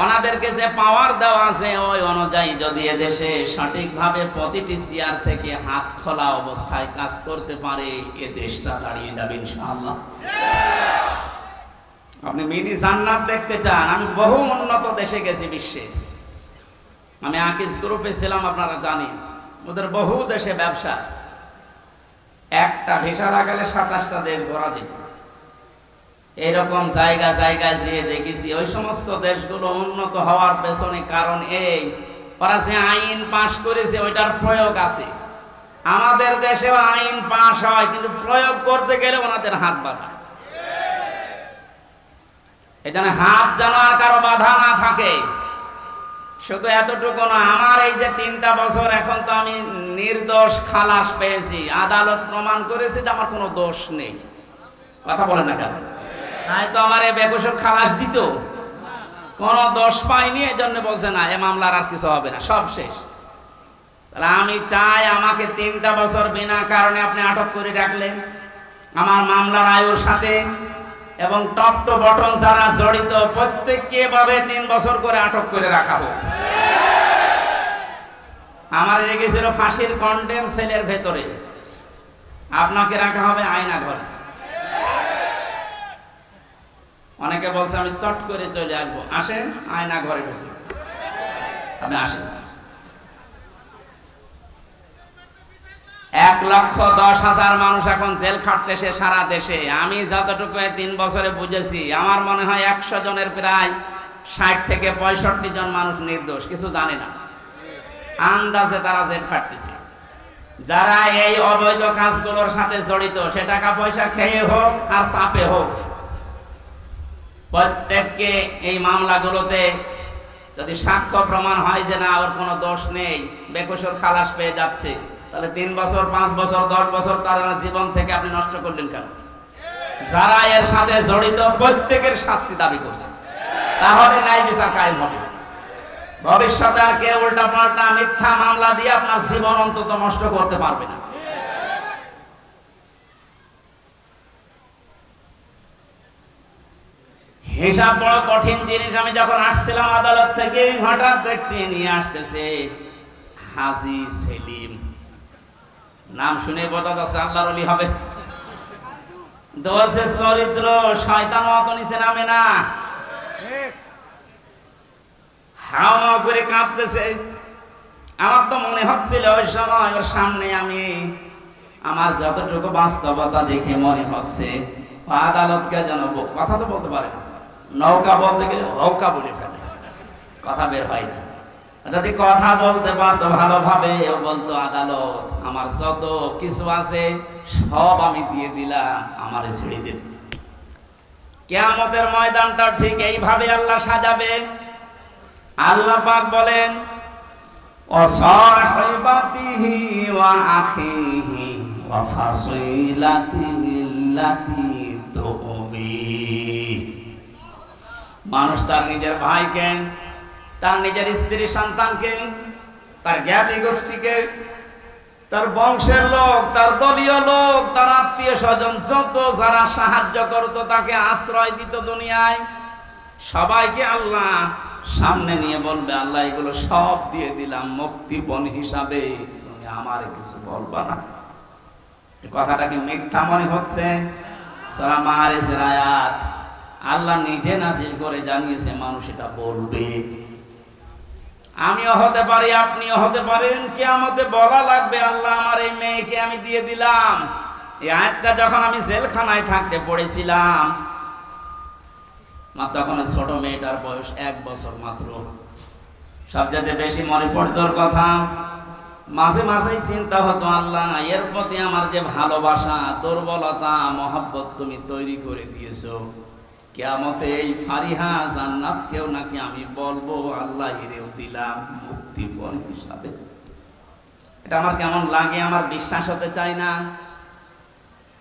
ওনাদেরকে যে পাওয়ার দেওয়া আছে ওই অনুযায়ী যদি এদেশে সঠিকভাবে প্রতিটি চেয়ার থেকে হাত খোলা অবস্থায় কাজ করতে পারে, এ দেশটা দাঁড়িয়ে যাবে ইনশাআল্লাহ। আপনি মিনি জান্নাত দেখতে চান? আমি বহু উন্নত দেশে গেছি বিশ্বে। আমি আকিজ গ্রুপে ছিলাম, আপনারা জানেন, ওদের বহু দেশে ব্যবসা আছে। একটা ভিসা লাগালে 27টা দেশ ঘোরা যেত। এরকম জায়গা জায়গায় যেয়ে দেখেছি ওই সমস্ত দেশগুলো উন্নত হওয়ার পেছনে কারণ এই, ওরা যে আইন পাশ করেছে ওইটার প্রয়োগ আছে। আমাদের দেশেও আইন পাশ হয় কিন্তু প্রয়োগ করতে গেলে ওনাদের হাত বাঁধা। এখানে হাত যেন আর কারো বাধা না থাকে। শুধু এতটুকু না, আমার এই যে 3টা বছর এখন তো আমি নির্দোষ খালাস পেয়েছি, আদালত প্রমাণ করেছে যে আমার কোনো দোষ নেই। কথা বলেন না কেন? নাই তো আমার এই বেকসুর খালাস দিত, কোন দোষ পাইনি, এই জন্য বলছে না এ মামলার আর কিছু হবে না, সব শেষ। তাহলে আমি চাই আমাকে 3টা বছর বিনা কারণে আপনি আটক করে রাখলেন, আমার মামলার আয়ুর সাথে এবং টপ টু বটম যারা জড়িত প্রত্যেককে এভাবে 3 বছর করে আটক করে রাখা হোক। আমার রেখেছিল ফাঁসির কন্ডেম সেলের ভেতরে, আপনাকে রাখা হবে আয়না ঘরে। অনেকে বলছে আমি চট করে চলে আসবো, আসেন আয়না ঘরে ঢুকে, আপনি আসেন। 1,10,000 মানুষ এখন জেল খাটতেছে সারা দেশে। আমি যতটুকু 3 বছরে বুঝেছি, আমার মনে হয় 100 জনের প্রায় 60 থেকে 65 জন মানুষ নির্দোষ, কিছু জানে না, আন্দাজে তারা জেল খাটতেছে। যারা এই অবৈধ কাজগুলোর সাথে জড়িত, সে টাকা পয়সা খেয়ে হোক আর চাপে হোক, প্রত্যেককে এই মামলাগুলোতে যদি সাক্ষ্য প্রমাণ হয় যে না ওর কোনো দোষ নেই, বেকসুর খালাস পেয়ে যাচ্ছে, তাহলে 3 বছর 5 বছর 10 বছর তার জীবন থেকে আপনি নষ্ট করলেন কেন? যারা এর সাথে জড়িত প্রত্যেকের শাস্তি দাবি করছে, তাহলে ন্যায় বিচার কায়েম হবে। ভবিষ্যতে আর কেউ উল্টা পাল্টা মিথ্যা মামলা দিয়ে আপনার জীবন অন্তত নষ্ট করতে পারবে না। হিসাব বড় কঠিন জিনিস। আমি যখন আসছিলাম আদালত থেকে, হঠাৎ ব্যক্তি নিয়ে আসতেছে হাজী সেলিম, নাম শুনে বোঝা যাচ্ছে আল্লাহর ওলি হবে। দোষের চরিত্র শয়তান অত নিচে নামে না, হাওয়া করে কাঁপতেছে। আমার তো মনে হচ্ছিল ওই সময় ওর সামনে আমি, আমার যতটুকু বাস্তবতা দেখে মনে হচ্ছে আদালতকে যেন কথা তো বলতে পারে না, নৌকা বলতে গেলে হৌকা বলে ফেলে, কথা বের হয় না। যদি কথা বলতে পারতো ভালোভাবে, ও বলতো আদালত আমার যত কিছু আছে সব আমি দিয়ে দিলাম, আমারে ছেড়ে দিন। কিয়ামতের ময়দানটা ঠিক এইভাবে আল্লাহ সাজাবে। আল্লাহ পাক বলেন ওয়াসাহিবাতিহি ওয়া আখিহি ওয়া ফাসিলাতিহি আল্লাতী তুবি। মানুষ তার নিজের ভাইকে, তার নিজের স্ত্রী সন্তানকে, তার জ্ঞাতি গোষ্ঠীকে, তার বংশের লোক, তার দলীয় লোক, তার আত্মীয় স্বজন, যত যারা সাহায্য করত, তাকে আশ্রয় দিত দুনিয়ায়, সবাইকে আল্লাহ সামনে নিয়ে বলবে আল্লাহ এগুলো সব দিয়ে দিলাম মুক্তিপণ হিসাবে, তুমি আমারে কিছু বলবা না। কথাটা কি মিথ্যা মনে হচ্ছে? সূরা মাআরিজের আয়াত। আল্লাহ নিজে নাযিল করে জানিয়েছে মানুষ এটা বলবে। আমিও হতে পারি, আপনিও হতে পারেন, কিয়ামতে বলা লাগবে আল্লাহ আমার এই মেয়েকে আমি দিয়ে দিলাম। এই আয়াতটা যখন আমি জেলখানায় থাকতে পড়েছিলাম, তখন ছোট মেয়েটার বয়স 1 বছর মাত্র। সবচেয়ে বেশি মনে পড়ত ওর কথা। মাঝে মাঝেই চিন্তা হতো আল্লাহ এর প্রতি আমার যে ভালোবাসা, দুর্বলতা, মহব্বত তুমি তৈরি করে দিয়েছো, কিয়ামতে এই ফারিহা জান্নাতকেও নাকি আমি বলবো আল্লাহ এরেও দিলাম মুক্তিপণ হিসাবে। এটা আমার কেমন লাগে, আমার বিশ্বাস হতে চায় না।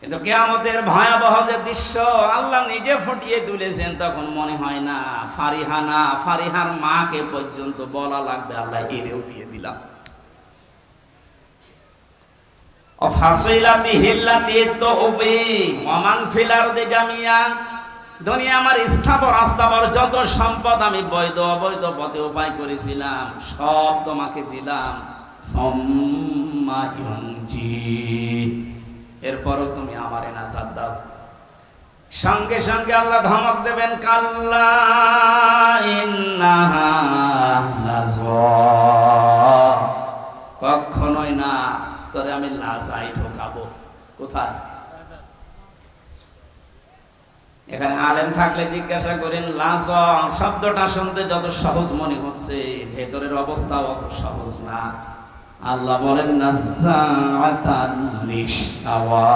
কিন্তু কিয়ামতের ভয়াবহ যে দৃশ্য আল্লাহ নিজে ফুটিয়ে তুলেছেন, তখন মনে হয় না ফারিহা না, ফারিহার মাকে পর্যন্ত বলা লাগবে আল্লাহ এরেও দিয়ে দিলাম। দুনিয়া আমার স্থাবর আস্থাবর যত সম্পদ আমি বৈধ অবৈধ পথে উপায় করেছিলাম সব তোমাকে দিলাম, এরপরও তুমি আমারে নাজাত দাও। সঙ্গে সঙ্গে আল্লাহ ধমক দেবেন কাল্লা ইন্নাহা লাযা, কখনোই না, তোরে আমি লাজাই ঢোকাবো। কোথায়? এখানে আলেম থাকলে জিজ্ঞাসা করেন লাজা শব্দটা শুনতে যত সহজ মনে হচ্ছে, ভেতরের অবস্থা অত সহজ না। আল্লাহ বলেন নাযাআতান লিশাওয়া,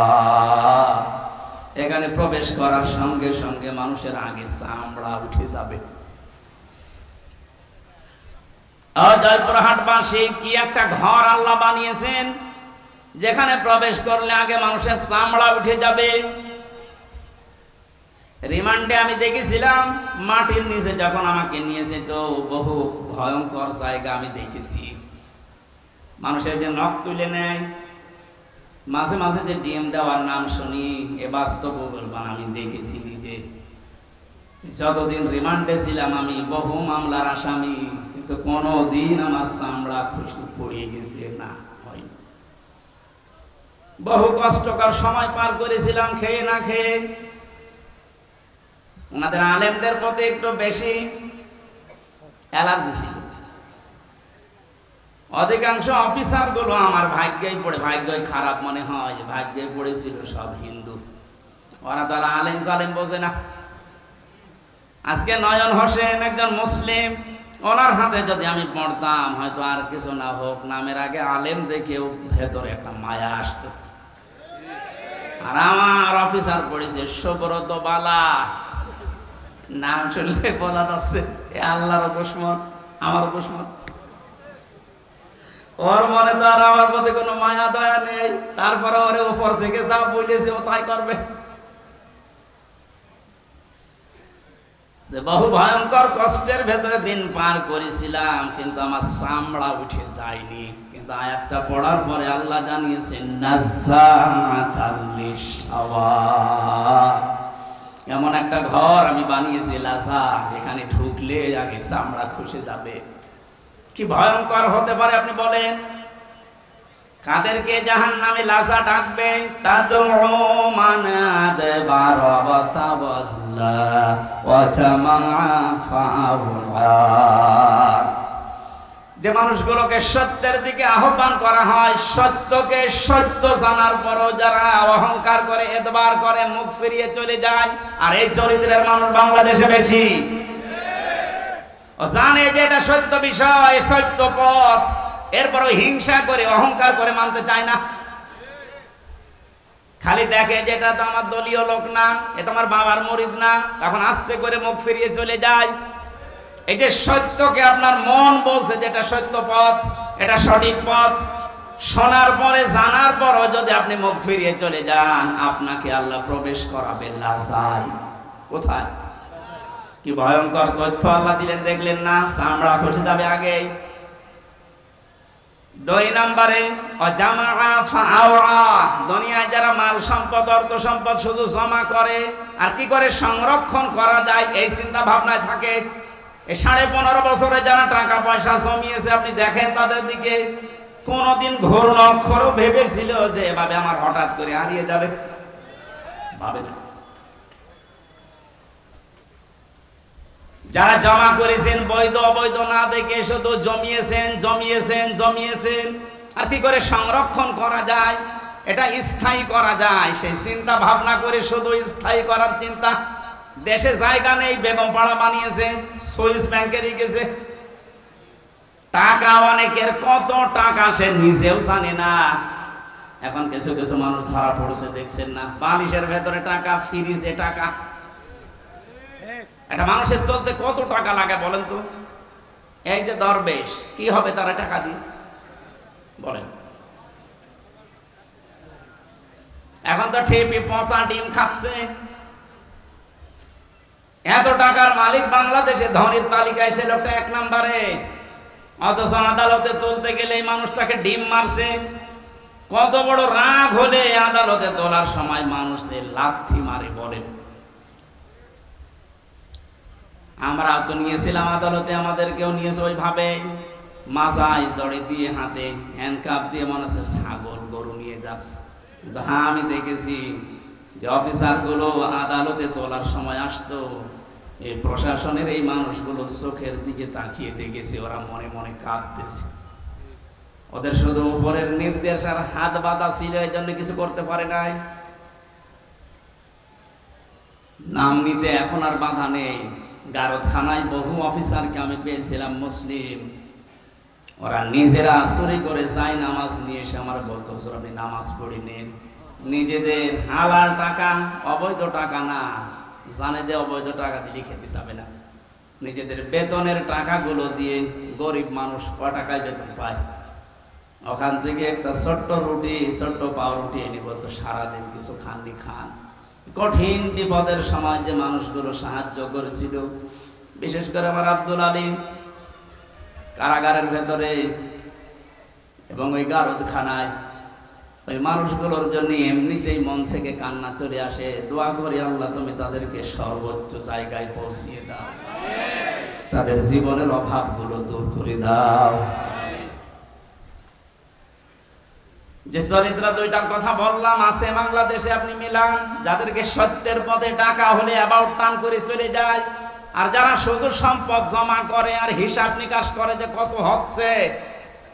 এখানে প্রবেশ করার সঙ্গে সঙ্গে মানুষের আগে চামড়া উঠে যাবে। জয়পুরহাটবাসী কি একটা ঘর আল্লাহ বানিয়েছেন, যেখানে প্রবেশ করলে আগে মানুষের চামড়া উঠে যাবে। রিমান্ডে আমি দেখেছিলাম মাটির নিচে যখন আমাকে নিয়েছে, তো বহু ভয়ঙ্কর জায়গা আমি দেখেছি। মানুষের যে নখ তুলে নেয়, মাঝে মাঝে যে ডিএম দেওয়ার নাম শুনি, এ বাস্তব আমি দেখেছি নিজে। যতদিন রিমান্ডে ছিলাম আমি বহু মামলার আসামি, কিন্তু কোনদিন আমার চামড়া খুশি পড়িয়ে গেছে না, হয়নি। বহু কষ্টকর সময় পার করেছিলাম খেয়ে না খেয়ে। ওনাদের আলেমদের প্রতি একটু বেশি অ্যালার্জি ছিল। অধিকাংশ অফিসার গুলো আমার ভাগ্যেই পড়ে, ভাগ্যই খারাপ মনে হয়, ভাগ্যে পড়েছিল সব হিন্দু। ওরা তারা আলেম জালেম বোঝে না। আজকে নয়ন হোসেন একজন মুসলিম, ওনার হাতে যদি আমি পড়তাম হয়তো আর কিছু না হোক, নামের আগে আলেম দেখেও ভেতরে একটা মায়া আসতো। আর আমার অফিসার পড়েছে সুব্রত বালা, নাম শুনলে বলা যাচ্ছে এ আল্লাহর দুশমন, আমারও দুশমন। ওর মনে তো আর আমার প্রতি কোনো মায়া দয়া নেই, তারপরে ওরে উপর থেকে যা বলেছে ও তাই করবে। বহু ভয়ঙ্কর কষ্টের ভেতরে দিন পার করেছিলাম, কিন্তু আমার চামড়া উঠে যায়নি। কিন্তু আয়াতটা পড়ার পরে আল্লাহ জানিয়েছেন নাজ্জাআতাল লিশাওয়া, এমন একটা ঘর আমি বানিয়েছি লাজা, এখানে ঢুকলে আগে চামড়া খসে যাবে। কি ভয়ঙ্কর হতে পারে আপনি বলেন? কাদেরকে জাহান্নামে লাজা ডাকবে? তাদউ মান আদবার ওয়া তাওয়াল্লা ওয়া জামাআ ফাআওয়া, যে মানুষগুলোকে সত্যের দিকে আহ্বান করা হয়, সত্যকে সত্য জানার পরও যারা অহংকার করে, এতবার করে, মুখ ফিরিয়ে চলে যায়। আর এই চরিত্রের মানুষ বাংলাদেশে বেশি। ও জানে যে এটা সত্য বিষয়, সত্য পথ, এরপরও হিংসা করে, অহংকার করে মানতে চায় না। খালি দেখে যে এটা তো আমার দলীয় লোক না, এটা আমার বাবার মুরিদ না, তখন আস্তে করে মুখ ফিরিয়ে চলে যায়। এই যে সত্যকে আপনার মন বলছে যে এটা সত্য পথ, এটা সঠিক পথ, শোনার পরে জানার পরও যদি আপনি মুখ ফিরিয়ে চলে যান, আপনাকে আল্লাহ প্রবেশ করাবেন লাজায়। কোথায়? কি ভয়ঙ্কর তথ্য আল্লাহ দিলেন, দেখলেন না? চামড়া খসে যাবে আগে। 2 নম্বরে জামাআ ফাআওয়া, দুনিয়ায় যারা মাল সম্পদ, অর্থ সম্পদ শুধু জমা করে আর কি করে সংরক্ষণ করা যায় এই চিন্তা ভাবনায় থাকে। এই 15.5 বছরে যারা টাকা পয়সা জমিয়েছে, আপনি দেখেন তাদের দিকে, কোনদিন ঘোর অক্ষরও ভেবেছিল যে এভাবে আমার হঠাৎ করে হারিয়ে যাবে? ভাবে না। যারা জমা করেছেন বৈধ অবৈধ না দেখে শুধু জমিয়েছেন জমিয়েছেন জমিয়েছেন, আর কি করে সংরক্ষণ করা যায়, এটা স্থায়ী করা যায় সেই চিন্তা ভাবনা করে শুধু স্থায়ী করার চিন্তা। দেশে জায়গা নেই, বেগম পাড়া বানিয়েছে, সুইস ব্যাংকে রেখেছে টাকা, অনেকের কত টাকা সে নিজেও জানে না। এখন কিছু কিছু মানুষ ধরা পড়েছে, দেখছেন না? বালিশের ভেতরে টাকা, ফ্রিজে টাকা। একটা মানুষের চলতে কত টাকা লাগে বলেন তো? এই যে দরবেশ, কি হবে তারা টাকা দিয়ে বলেন? এখন তো ঠিপি পচা ডিম খাচ্ছে। এত টাকার মালিক বাংলাদেশে, ধনীর তালিকায় সে লোকটা 1 নম্বরে, অথচ আদালতে তুলতে গেলে এই মানুষটাকে ডিম মারছে। কত বড় রাগ হলে আদালতে তোলার সময় মানুষের লাথি মারে বলেন? আমরা তো নিয়েছিলাম আদালতে, আমাদেরকেও নিয়েছে ওইভাবে, মাজায় জড়ে দিয়ে, হাতে হ্যান্ডকাপ দিয়ে, মনে হচ্ছে ছাগল গরু নিয়ে যাচ্ছে। কিন্তু হ্যাঁ, আমি দেখেছি যে অফিসার গুলো আদালতে তোলার সময় আসতো, এই প্রশাসনের এই মানুষগুলো চোখের দিকে তাকিয়ে দেখেছি, ওরা মনে মনে কাঁদতেছে। ওদের শুধু উপরের নির্দেশ আর হাত বাঁধা ছিল, এই জন্য কিছু করতে পারে নাই। নাম নিতে এখন আর বাধা নেই। গারদখানায় বহু অফিসারকে আমি পেয়েছিলাম মুসলিম, ওরা নিজেরা চুরি করে যায় নামাজ নিয়ে এসে আমার বলতো, হুজুর আপনি নামাজ পড়ে নেন। নিজেদের হালাল টাকা, অবৈধ টাকা না, জানে যে অবৈধ টাকা দিলে খেতে যাবে না, নিজেদের বেতনের টাকাগুলো দিয়ে গরিব মানুষ কয় টাকায় বেতন পায়, ওখান থেকে একটা ছোট্ট রুটি, ছোট্ট পাউরুটি এনে বলতো সারাদিন কিছু খাননি খান। কঠিন বিপদের সময় যে মানুষগুলো সাহায্য করেছিল, বিশেষ করে আমার আব্দুল আলী কারাগারের ভেতরে এবং ওই গারদখানায়, ওই মানুষগুলোর জন্য এমনিতেই মন থেকে কান্না চলে আসে। দোয়া করি আল্লাহ তুমি তাদেরকে সর্বোচ্চ জায়গায় পৌঁছিয়ে দাও, তাদের জীবনের অভাবগুলো দূর করে দাও। যে চরিত্র 2টার কথা বললাম আছে বাংলাদেশে, আপনি মিলান, যাদেরকে সত্যের পথে টাকা হলে অ্যাবাউট টান করে চলে যায়, আর যারা শুধু সম্পদ জমা করে আর হিসাব নিকাশ করে যে কত হচ্ছে,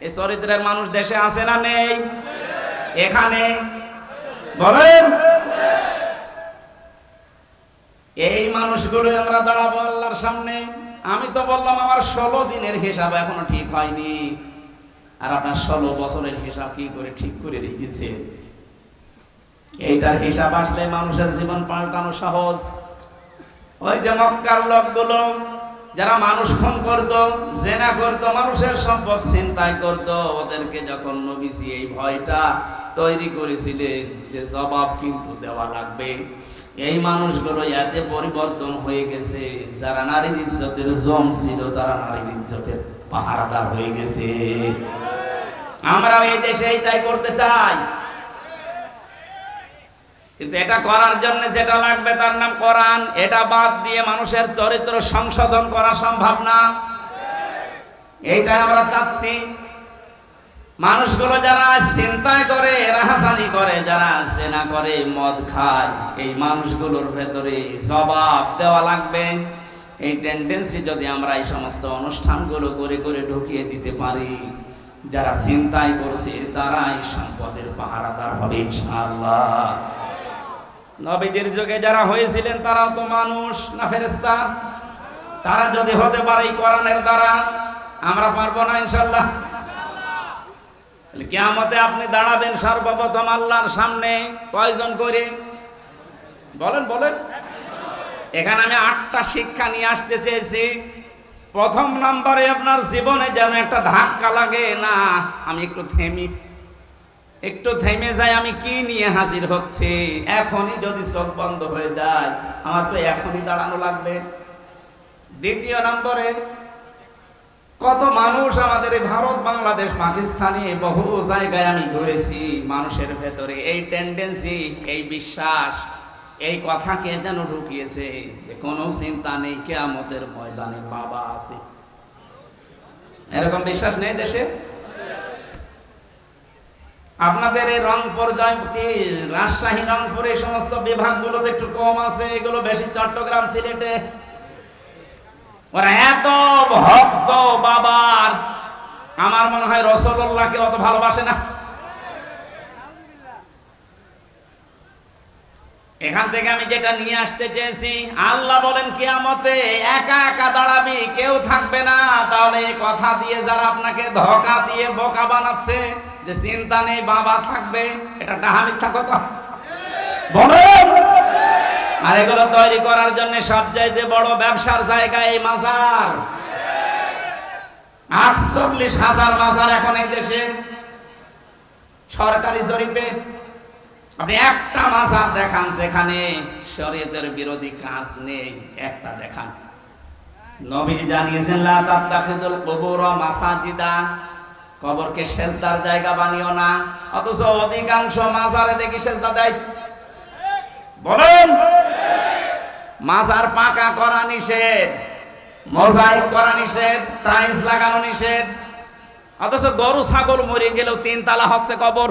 এই চরিত্রের মানুষ দেশে আছে না নেই? এখানে বলেন। এই মানুষগুলো আমরা দাঁড়াবো আল্লাহর সামনে। আমি তো বললাম আমার 16 দিনের হিসাব এখনো ঠিক হয়নি, আর আপনার 16 বছরের হিসাব কি করে ঠিক করে রেখেছে? এইটার হিসাব আসলে মানুষের জীবন পাল্টানো সহজ। ওই যে মক্কার লোকগুলো যারা মানুষ খুন করত, জেনা করত, মানুষের সম্পদ ছিনতাই করত, ওদেরকে যখন নবীজি এই ভয়টা তৈরি করেছিলেন যে জবাব কিন্তু দেওয়া লাগবে, এই মানুষগুলো এতে পরিবর্তন হয়ে গেছে, যারা নারীর ইজ্জতের জম ছিল তারা নারীর ইজ্জতের পাহারাদার হয়ে গেছে। আমরা এই দেশে এইটাই করতে চাই, কিন্তু এটা করার জন্য যেটা লাগবে তার নাম কোরআন। এটা বাদ দিয়ে মানুষের চরিত্র সংশোধন করা সম্ভব না। এইটাই আমরা চাচ্ছি। মানুষগুলো যারা ছিনতাই করে, রাহাজানি করে, যারা জেনা করে, মদ খায়, এই মানুষগুলোর ভেতরে জবাব দেওয়া লাগবে। এই টেন্ডেন্সি যদি আমরা এই সমস্ত অনুষ্ঠানগুলো করে করে ঢুকিয়ে দিতে পারি, যারা ছিনতাই করছে তারাই সম্পদের পাহারাদার হবে ইনশাআল্লাহ। নবীদের যুগে যারা হয়েছিলেন তারাও তো মানুষ না ফেরেশতা? তারা যদি হতে পারে এই কোরআনের দ্বারা, আমরা পারবো না ইনশাআল্লাহ? কিয়ামতে আপনি দাঁড়াবেন সর্বপ্রথম আল্লাহর সামনে কয়জন করে? বলেন বলেন। এখানে আমি 8টা শিক্ষা নিয়ে আসতে চেয়েছি। প্রথম নম্বরে আপনার জীবনে যেন একটা ধাক্কা লাগে না, আমি একটু থেমে যাই, আমি কি নিয়ে হাজির হচ্ছে। এখনই যদি চোখ বন্ধ হয়ে যায়, আমার তো এখনই দাঁড়ানো লাগবে। দ্বিতীয় নম্বরে, কত মানুষ আমাদের এই ভারত, বাংলাদেশ, পাকিস্তানে বহু জায়গায় আমি ঘুরেছি, মানুষের ভেতরে এই টেন্ডেন্সি, এই বিশ্বাস, এই কথাকে যেন ঢুকিয়েছে যে কোনো চিন্তা নেই, কিয়ামতের ময়দানে বাবা আছে। এরকম বিশ্বাস নেই দেশে? আপনাদের এই রংপুর, রাজশাহী, রংপুর এই সমস্ত বিভাগগুলোতে একটু কম আছে, এগুলো বেশি চট্টগ্রাম, সিলেটে। ওরা এত ভক্ত বাবার, আমার মনে হয় রাসূলুল্লাহকে অত ভালোবাসে না। এখান থেকে আমি যেটা নিয়ে আসতে চেয়েছি, আল্লাহ বলেন কিয়ামতে একা একা দাঁড়াবি, কেউ থাকবে না। তাহলে এই কথা দিয়ে যারা আপনাকে ধোঁকা দিয়ে বোকা বানাচ্ছে যে চিন্তা নেই বাবা থাকবে, এটা ডাহা মিথ্যা কথা বলেন। আর এগুলো তৈরি করার জন্য সবচাইতে বড় ব্যবসার জায়গা এই মাজার। 48,000 মাজার এখন এই দেশে সরকারি জরিপে। আপনি একটা মাজার দেখান যেখানে শরীয়তের বিরোধী কাজ নেই, একটা দেখান। নবীজি জানিয়েছেন লা তাত্তাখিদুল কুবুর মাসাজিদা, কবরকে সেজদার জায়গা বানিও না। অথচ অধিকাংশ মাজারে দেখি সেজদা দেয়। বলেন, মাজার পাকা করা নিষেধ, মোজাইক করা নিষেধ, টাইলস লাগানো নিষেধ, অথচ গরু ছাগল মরে গেলেও 3 তালা হচ্ছে কবর।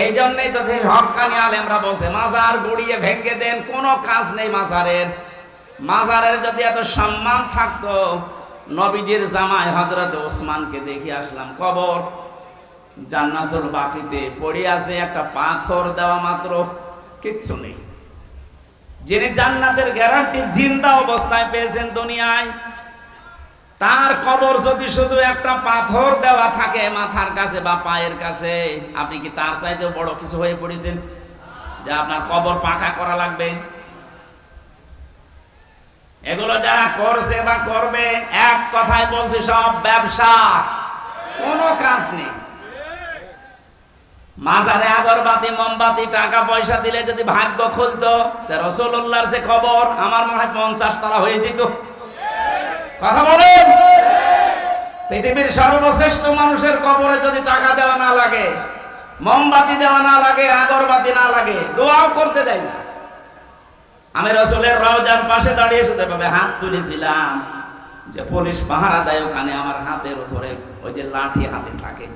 এই জন্যই তো হক্কানি আলেমরা বলছে মাজার গুড়িয়ে ভেঙে দেন, কোনো কাজ নেই মাজারের। মাজারের যদি এত সম্মান থাকতো, নবীজির জামাই হযরত ওসমানকে দেখে আসলাম, কবর জান্নাতুল বাকিতে পড়ে আছে, একটা পাথর দেওয়া মাত্র, কিচ্ছু নেই। যিনি জান্নাতের গ্যারান্টি জিন্দা অবস্থায় পেয়েছেন দুনিয়ায়, তার কবর যদি শুধু একটা পাথর দেওয়া থাকে মাথার কাছে বা পায়ের কাছে, আপনি কি তার চাইতে বড় কিছু হয়ে পড়েছেন যে আপনার কবর পাকা করা লাগবে? এগুলো যারা করছে বা করবে, এক কথায় বলছি সব ব্যবসা, কোনো কাজ নেই। মাজারে আগরবাতি, মোমবাতি, টাকা পয়সা দিলে যদি ভাগ্য খুলতো, রাসূলুল্লাহর যে কবর আমার মনে হয় 50 তলা হয়ে যেত। কথা বলেন, পৃথিবীর সর্বশ্রেষ্ঠ মানুষের কবরে যদি টাকা দেওয়া না লাগে, মোমবাতি দেওয়া না লাগে, আগরবাতি না লাগে, দোয়াও করতে দেয় না। আমি রাসূলের রওজার পাশে দাঁড়িয়ে শুতে পাবে হাত তুলেছিলাম, যে পুলিশ পাহারা দেয় ওখানে, আমার হাতের উপরে ওই যে লাঠি হাতে থাকে,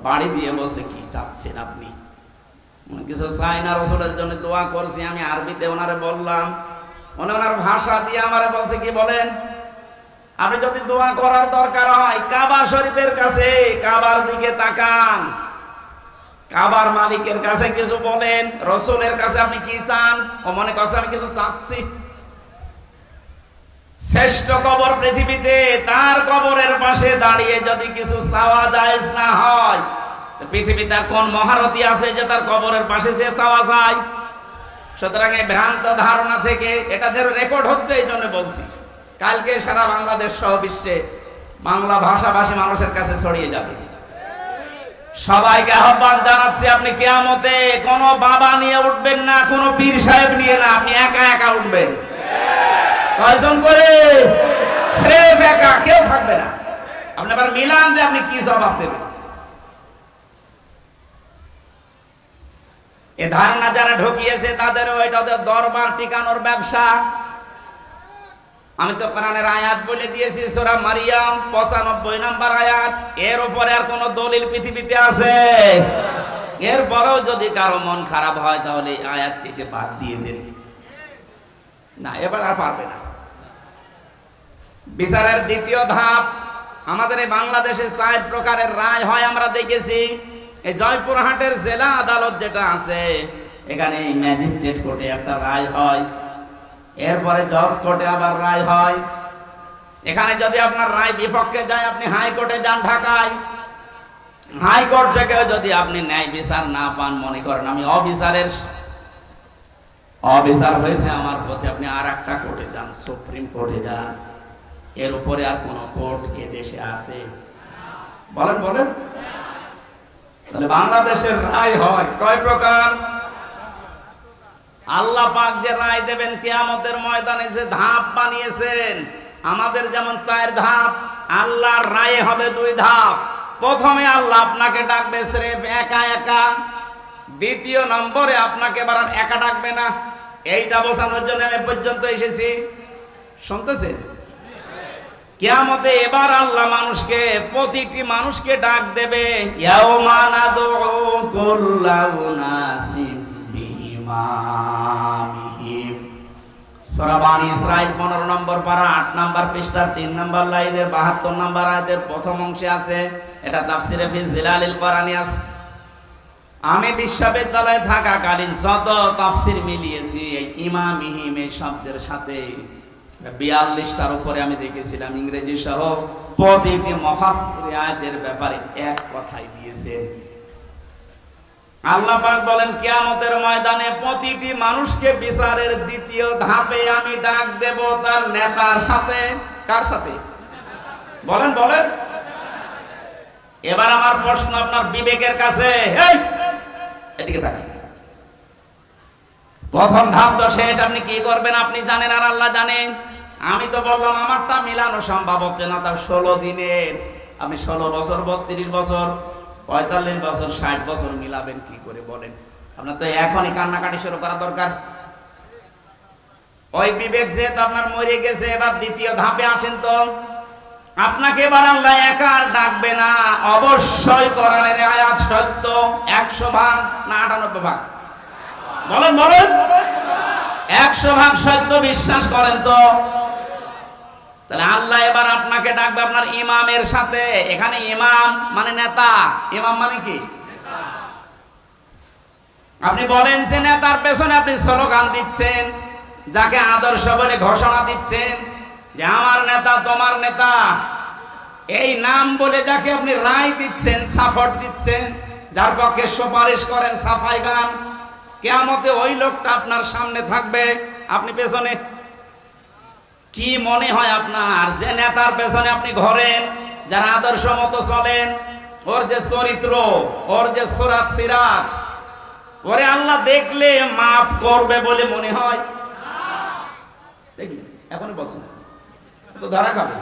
বাড়ি দিয়ে বলছে কি চাচ্ছেন আপনি? কিছু চাই না, রাসূলের জন্য দোয়া করছি। আমি আরবিতে ওনারে বললাম, ওনার ভাষা দিয়ে আমারে বলছে কি বলেন, আপনি যদি দোয়া করার দরকার হয় কাবা শরীফের কাছে, কাবার দিকে তাকান, কাবার মালিকের কাছে কিছু বলেন, রসুলের কাছে আপনি কি চান, ও মনে করছে আমি কিছু চাচ্ছি। শ্রেষ্ঠ কবর পৃথিবীতে, তার কবরের পাশে দাঁড়িয়ে যদি কিছু চাওয়া জায়েজ না হয়, তো পৃথিবীতে আর কোন মহারথী আছে যে তার কবরের পাশে যে চাওয়া যায়? সুতরাং এই ভ্রান্ত ধারণা থেকে, এটা যে রেকর্ড হচ্ছে এই জন্য বলছি, কালকে সারা বাংলাদেশ সহ বিশ্বে বাংলা ভাষাভাষী মানুষের কাছে ছড়িয়ে যাবে। সবাইকে আহ্বান জানাচ্ছি, আপনি কিয়ামতে কোনো বাবা নিয়ে উঠবেন না, কোনো পীর সাহেব নিয়ে না, আপনি একা একা উঠবেন। কয়জন করে? স্রেফ একা, কেউ থাকবে না। আপনি আবার মিলান যে আপনি কি জবাব দেবেন। এ ধারণা যারা ঢুকিয়েছে তাদেরও এটা ওদের দরবার টিকানোর ব্যবসা। আমি তো কোরআনের আয়াত বলে দিয়েছি, সূরা মারিয়াম 95 নম্বর আয়াত। এর উপরে আর কোন দলিল পৃথিবীতে আছে? এরপরেও যদি কারো মন খারাপ হয় তাহলে এই আয়াতটিকে বাদ দিয়ে দেন। না, এবার আর পারবে না। বিচারের দ্বিতীয় ধাপ, আমাদের এই বাংলাদেশে 4 প্রকারের রায় হয় আমরা দেখেছি। এই জয়পুরহাটের জেলা আদালত যেটা আছে, এখানে ম্যাজিস্ট্রেট কোর্টে একটা রায় হয়, এরপরে জজ কোর্টে আবার রায় হয়। এখানে যদি আপনার রায় বিপক্ষে যায়, আপনি হাইকোর্টে যান ঢাকায়। হাইকোর্ট থেকে যদি আপনি ন্যায় বিচার না পান, মনে করেন আমি অবিচার হয়েছে আমার প্রতি, আপনি আর একটা কোর্টে যান, সুপ্রিম কোর্টে যান। এর উপরে আর কোন কোর্ট এ দেশে আছে? বলেন বলেন। তাহলে বাংলাদেশের রায় হয় কয় প্রকার? আল্লাহ পাক যে রায় দেবেন কিয়ামতের ময়দানে, যে ধাপ বানিয়েছেন, আমাদের যেমন 4 ধাপ, আল্লাহর রায়ে হবে 2 ধাপ। প্রথমে আল্লাহ আপনাকে ডাকবে স্রেফ একা একা, দ্বিতীয় নম্বরে আপনাকে বারান একা ডাকবে না। এইটা বোঝানোর জন্য আমি পর্যন্ত এসেছি। শুনতেছেন? কিয়ামতে এবার আল্লাহ মানুষকে, প্রতিটি মানুষকে ডাক দেবে, ইয়াউমা নাদউ কুল্লা উনাসিম বিইমামিহিম। সূরা বানী ইসরাঈল 15 নম্বর পারা 8 নম্বর পৃষ্ঠার 3 নম্বর লাইনের 72 নম্বর আয়াতের প্রথম অংশে আছে। এটা তাফসিরে ফি জিলালিল কোরআনে আছে। আমি বিশ্ববিদ্যালয়ে থাকাকালীন যত তাফসির মিলিয়েছি, এই ইমামিহিম এই শব্দের সাথে 42টার উপরে আমি দেখেছিলাম ইংরেজি সহ। প্রতিটি মুফাসসির আয়াতের ব্যাপারে এক কথাই দিয়েছে। আল্লাহ পাক বলেন কিয়ামতের ময়দানে প্রতিটি মানুষকে বিচারের দ্বিতীয় ধাপে আমি ডাক দেব তার নেতার সাথে। কার সাথে? বলেন বলেন। এবার আমার প্রশ্ন আপনার বিবেকের কাছে, এই এদিকে তাকান। প্রথম ধাপ তো শেষ, আপনি কি করবেন আপনি জানেন আর আল্লাহ জানেন। আমি তো বললাম আমারটা মিলানো সম্ভব হচ্ছে না, তাও 16 দিনের। আপনি 16 বছর, 32 বছর, 45 বছর, 60 বছর মিলাবেন কি করে বলেন? আপনার তো এখনই কান্নাকাটি শুরু করা দরকার। ওই বিবেক যেহেতু আপনার মরে গেছে, এবার দ্বিতীয় ধাপে আসেন তো। আপনাকে এবার আল্লাহ একা ডাকবে না, অবশ্যই কোরআনের আয়াত সত্য। 100 ভাগ না 98 ভাগ? বলেন বলেন। 100 ভাগ সত্য বিশ্বাস করেন তো? তাহলে আল্লাহ এবার আপনাকে ডাকবে আপনার ইমামের সাথে। এখানে ইমাম মানে নেতা, ইমাম মানে কি? আপনি বলেন যে নেতার পেছনে আপনি স্লোগান দিচ্ছেন, যাকে আদর্শ বলে ঘোষণা দিচ্ছেন যে আমার নেতা তোমার নেতা, এই নাম বলে যাকে আপনি রায় দিচ্ছেন, সাপোর্ট দিচ্ছেন, যার পক্ষে সুপারিশ করেন, সাফাই গান, কিয়ামতে ওই লোকটা আপনার সামনে থাকবে, আপনি পেছনে। কি মনে হয় আপনার যে নেতার পেছনে আপনি ঘোরেন, যার আদর্শ মতো চলেন, ওর যে চরিত্র, ওর যে সুরাত সিরাত, ওরে আল্লাহ দেখলে মাফ করবে বলে মনে হয়? দেখি এখনই বলছেন তো ধরা খাবে।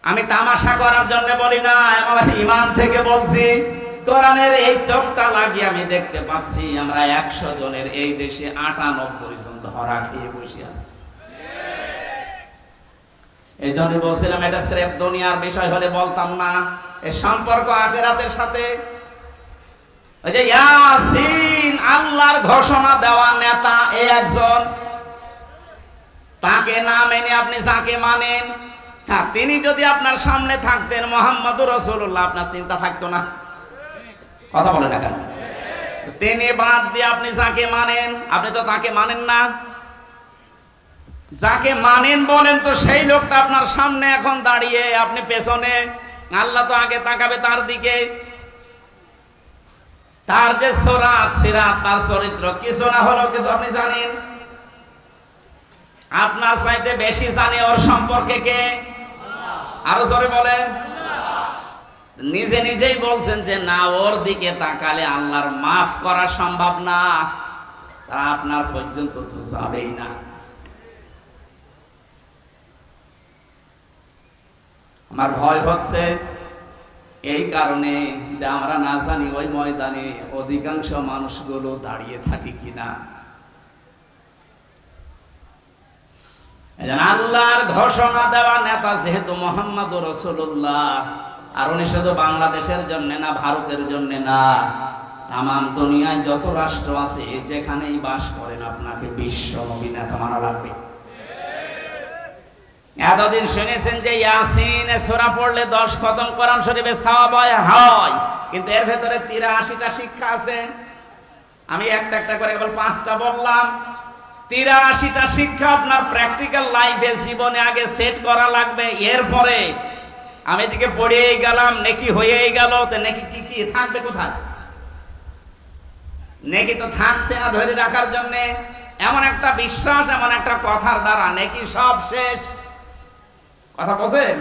আমি তামাশা করার জন্য বলি না, আমার ঈমান থেকে বলছি। কোরআনের এই চোখটা লাগিয়ে আমি দেখতে পাচ্ছি আমরা 100 জনের এই দেশে 98 জন ধরা খেয়ে বসে আছি। এই জন্য বলছিলাম এটা স্রেফ দুনিয়ার বিষয় হলে বলতাম না, এর সম্পর্ক আখিরাতের সাথে। ওই যে ইয়াসিন, আল্লাহর ঘোষণা দেওয়া নেতা এই একজন, তাকে না মেনে আপনি যাকে মানেন, হ্যাঁ, তিনি যদি আপনার সামনে থাকতেন মুহাম্মদুর রাসূলুল্লাহ, আপনার চিন্তা থাকতো না? কথা বলে না কেন? তিনি বাদ দিয়ে আপনি যাকে মানেন, আপনি তো তাকে মানেন না। যাকে মানেন বলেন তো সেই লোকটা আপনার সামনে এখন দাঁড়িয়ে, আপনি পেছনে। আল্লাহ তো আগে তাকাবে তার দিকে। তার যে সুরাত সিরাত, তার চরিত্র কিছু না হলেও কিছু আপনি জানেন। আপনার চাইতে বেশি জানে ওর সম্পর্কে কে? আরো জোরে বলেন। নিজে নিজেই বলছেন যে না, ওর দিকে তাকালে আল্লাহর মাফ করা সম্ভব না, তা আপনার পর্যন্ত তো যাবেই না। আমার ভয় হচ্ছে এই কারণে যে আমরা না জানি ওই ময়দানে অধিকাংশ মানুষগুলো দাঁড়িয়ে থাকে কিনা। আল্লাহর ঘোষণা দেওয়া নেতা যেহেতু মুহাম্মদুর রাসূলুল্লাহ, আর উনি শুধু বাংলাদেশের জন্য না, ভারতের জন্য না, তামাম দুনিয়ায় যত রাষ্ট্র আছে যেখানেই বাস করেন, আপনাকে বিশ্ব নবী নেতা মানা লাগবে। এতদিন শুনেছেন যে ইয়াসিন সূরা পড়লে 10 খতম কোরআন শরীফে সওয়াব হয়, কিন্তু এর ভেতরে 83টা শিক্ষা আছে। আমি একটা একটা করে কেবল 5টা বললাম। 83টা শিক্ষা আপনার প্র্যাকটিক্যাল লাইফে, জীবনে আগে সেট করা লাগবে। এরপরে আমি এদিকে পড়েই গেলাম, নেকি হয়েই গেল, তো নেকি কি থাকবে কোথায়? নেকি তো থাকছে না ধরে রাখার জন্য। এমন একটা বিশ্বাস, এমন একটা কথার দ্বারা নেকি সব শেষ। কথা বোঝেন?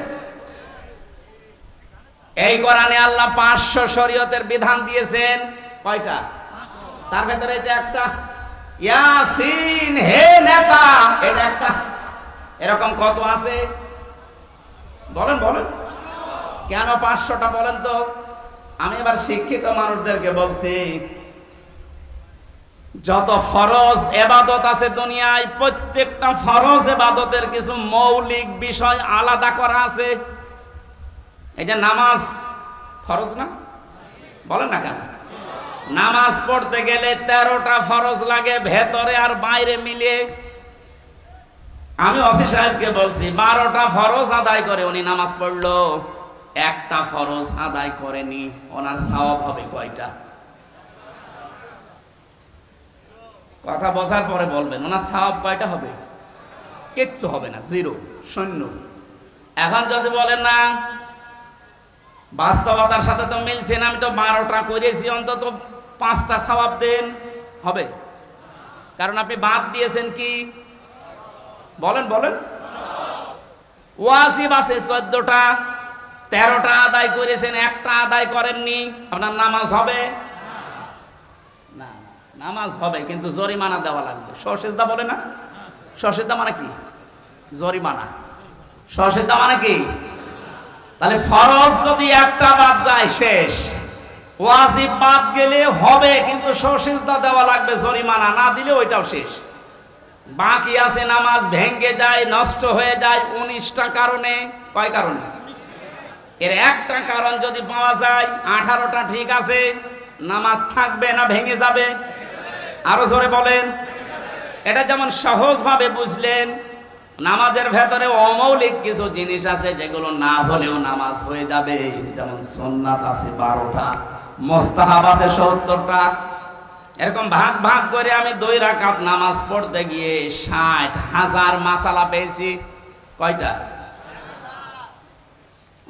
এই কোরআনে আল্লাহ 500 শরীয়তের বিধান দিয়েছেন। কয়টা? তার ভেতরে এটা একটা। ইয়াসিন হে নেতা, এটা একটা। এরকম কত আছে? বলেন বলেন। কেন 500টা বলেন তো? আমি এবার শিক্ষিত মানুষদেরকে বলছি, যত ফরজ ইবাদত আছে দুনিয়ায়, প্রত্যেকটা ফরজ ইবাদতের কিছু মৌলিক বিষয় আলাদা করা আছে। এই যে নামাজ ফরজ না? বলেন না কেন? নামাজ পড়তে গেলে 13টা ফরজ লাগে, ভেতরে আর বাইরে মিলিয়ে। আমি ওসি সাহেবকে বলছি 12টা ফরজ আদায় করে উনি নামাজ পড়লো, একটা ফরজ আদায় করেনি, ওনার সওয়াব হবে কয়টা? কথা বোঝার পরে বলবেন ওনার সওয়াব কয়টা হবে? কিচ্ছু হবে না, 0, শূন্য। এখন যদি বলেন না, বাস্তবতার সাথে তো মিলছে না, আমি তো 12টা করেছি, অন্তত 5টা সওয়াব দেন, হবে? কারণ আপনি বাদ দিয়েছেন কি? বলেন বলেন। ওয়াজিব আছে 14টা, 13টা আদায় করেছেন, একটা আদায় করেননি, আপনার নামাজ হবে না? নামাজ হবে, কিন্তু জরিমানা দেওয়া লাগবে। সসেজদা বলে না? সসেজদা মানে কি? জরিমানা। সসেজদা মানে কি? তাহলে ফরজ যদি একটা বাদ যায় শেষ, ওয়াজিব বাদ গেলে হবে, কিন্তু সসেজদা দেওয়া লাগবে, জরিমানা না দিলে ওইটাও শেষ। বাকি আছে নামাজ ভেঙে যায়, নষ্ট হয়ে যায় 19টা কারণে। কয় কারণে? এর একটা কারণ যদি পাওয়া যায়, 18টা ঠিক আছে, নামাজ থাকবে না ভেঙে যাবে? আরো জোরে বলেন। এটা যেমন সহজভাবে বুঝলেন, নামাজের ভেতরে অমৌলিক কিছু জিনিস আছে যেগুলো না হলেও নামাজ হয়ে যাবে। যেমন সুন্নাত আছে 12টা, মুস্তাহাব আছে 70টা। এরকম ভাগ ভাগ করে আমি 2 রাকাত নামাজ পড়তে গিয়ে 60,000 মাসালা পেয়েছি। কয়টা?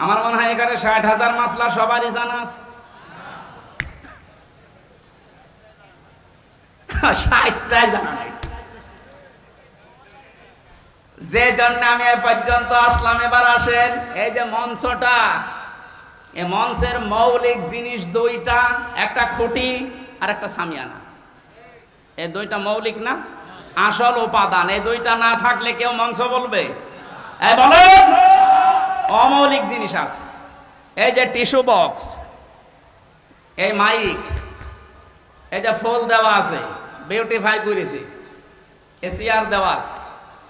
আমার মনে হয় এখানে 60,000 মাসলা সবারই জানা আছে। 60টাই জানা নাই। যে জন্য আমি এই পর্যন্ত আসলাম। এবার আসেন, এই যে মঞ্চটা, এই মঞ্চের মৌলিক জিনিস 2টা, একটা খুঁটি আর একটা সামিয়ানা। এই 2টা মৌলিক না? আসল উপাদান। এই 2টা না থাকলে কেউ মঞ্চ বলবে? এই বলেন। অমৌলিক জিনিস আছে, এই যে টিস্যু বক্স, এই মাইক, এই যে ফুল দেওয়া আছে, বিউটিফাই করেছি, এই চেয়ার দেওয়া আছে,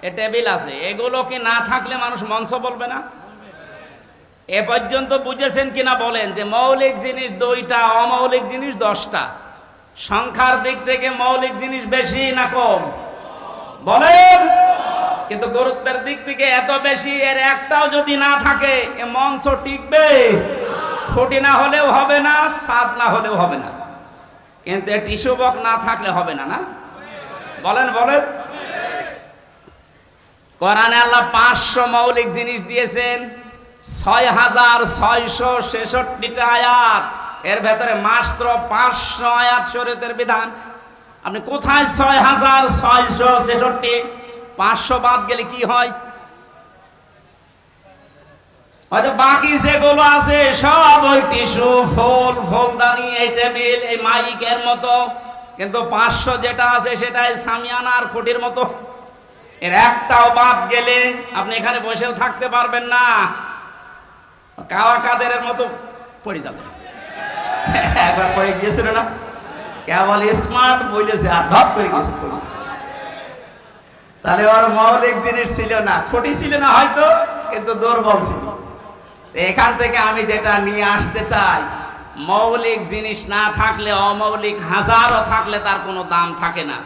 এই টেবিল আছে। এগুলো কি না থাকলে মানুষ মঞ্চ বলবে না? এ পর্যন্ত বুঝেছেন কিনা বলেন যে মৌলিক জিনিস 2টা, অমৌলিক জিনিস 10টা। সংখ্যার দিক থেকে মৌলিক জিনিস বেশি না কম? বলেন। কিন্তু গুরুত্বের দিক থেকে এত বেশি, এর একটাও যদি না থাকে এ মঞ্চ টিকবে? খুঁটি না হলেও হবে না, ছাদ না হলেও হবে না, কিন্তু টিস্যু বক্স না থাকলে হবে না। না বলেন বলেন। কোরআনে আল্লাহ 500 মৌলিক জিনিস দিয়েছেন, 6666টা আয়াত, এর ভেতরে মাত্র 500 আয়াত শরীয়তের বিধান। আপনি কোথায় 6666? 500 বাদ গেলে কি হয়? হয়তো বাকি যেগুলো আছে সব ওই টিস্যু, ফুল, ফুলদানি, এই টেবিল, এই মাইকের মতো, কিন্তু 500 যেটা আছে সেটাই সামিয়ানার খুঁটির মতো। এর একটাও বাদ গেলে আপনি এখানে বসেও থাকতে পারবেন না, কাওয়া কাদেরের মতো পড়ে যাবেন। একবার পড়ে গিয়েছিল না, কেবল স্মার্ট বলেছে আর ধপ করে গেছে। তাহলে ওর মৌলিক জিনিস ছিল না, খুঁটি ছিল না হয়তো, কিন্তু দুর্বল ছিল। এখান থেকে আমি যেটা নিয়ে আসতে চাই, মৌলিক জিনিস না থাকলে অমৌলিক হাজারও থাকলে তার কোনো দাম থাকে না।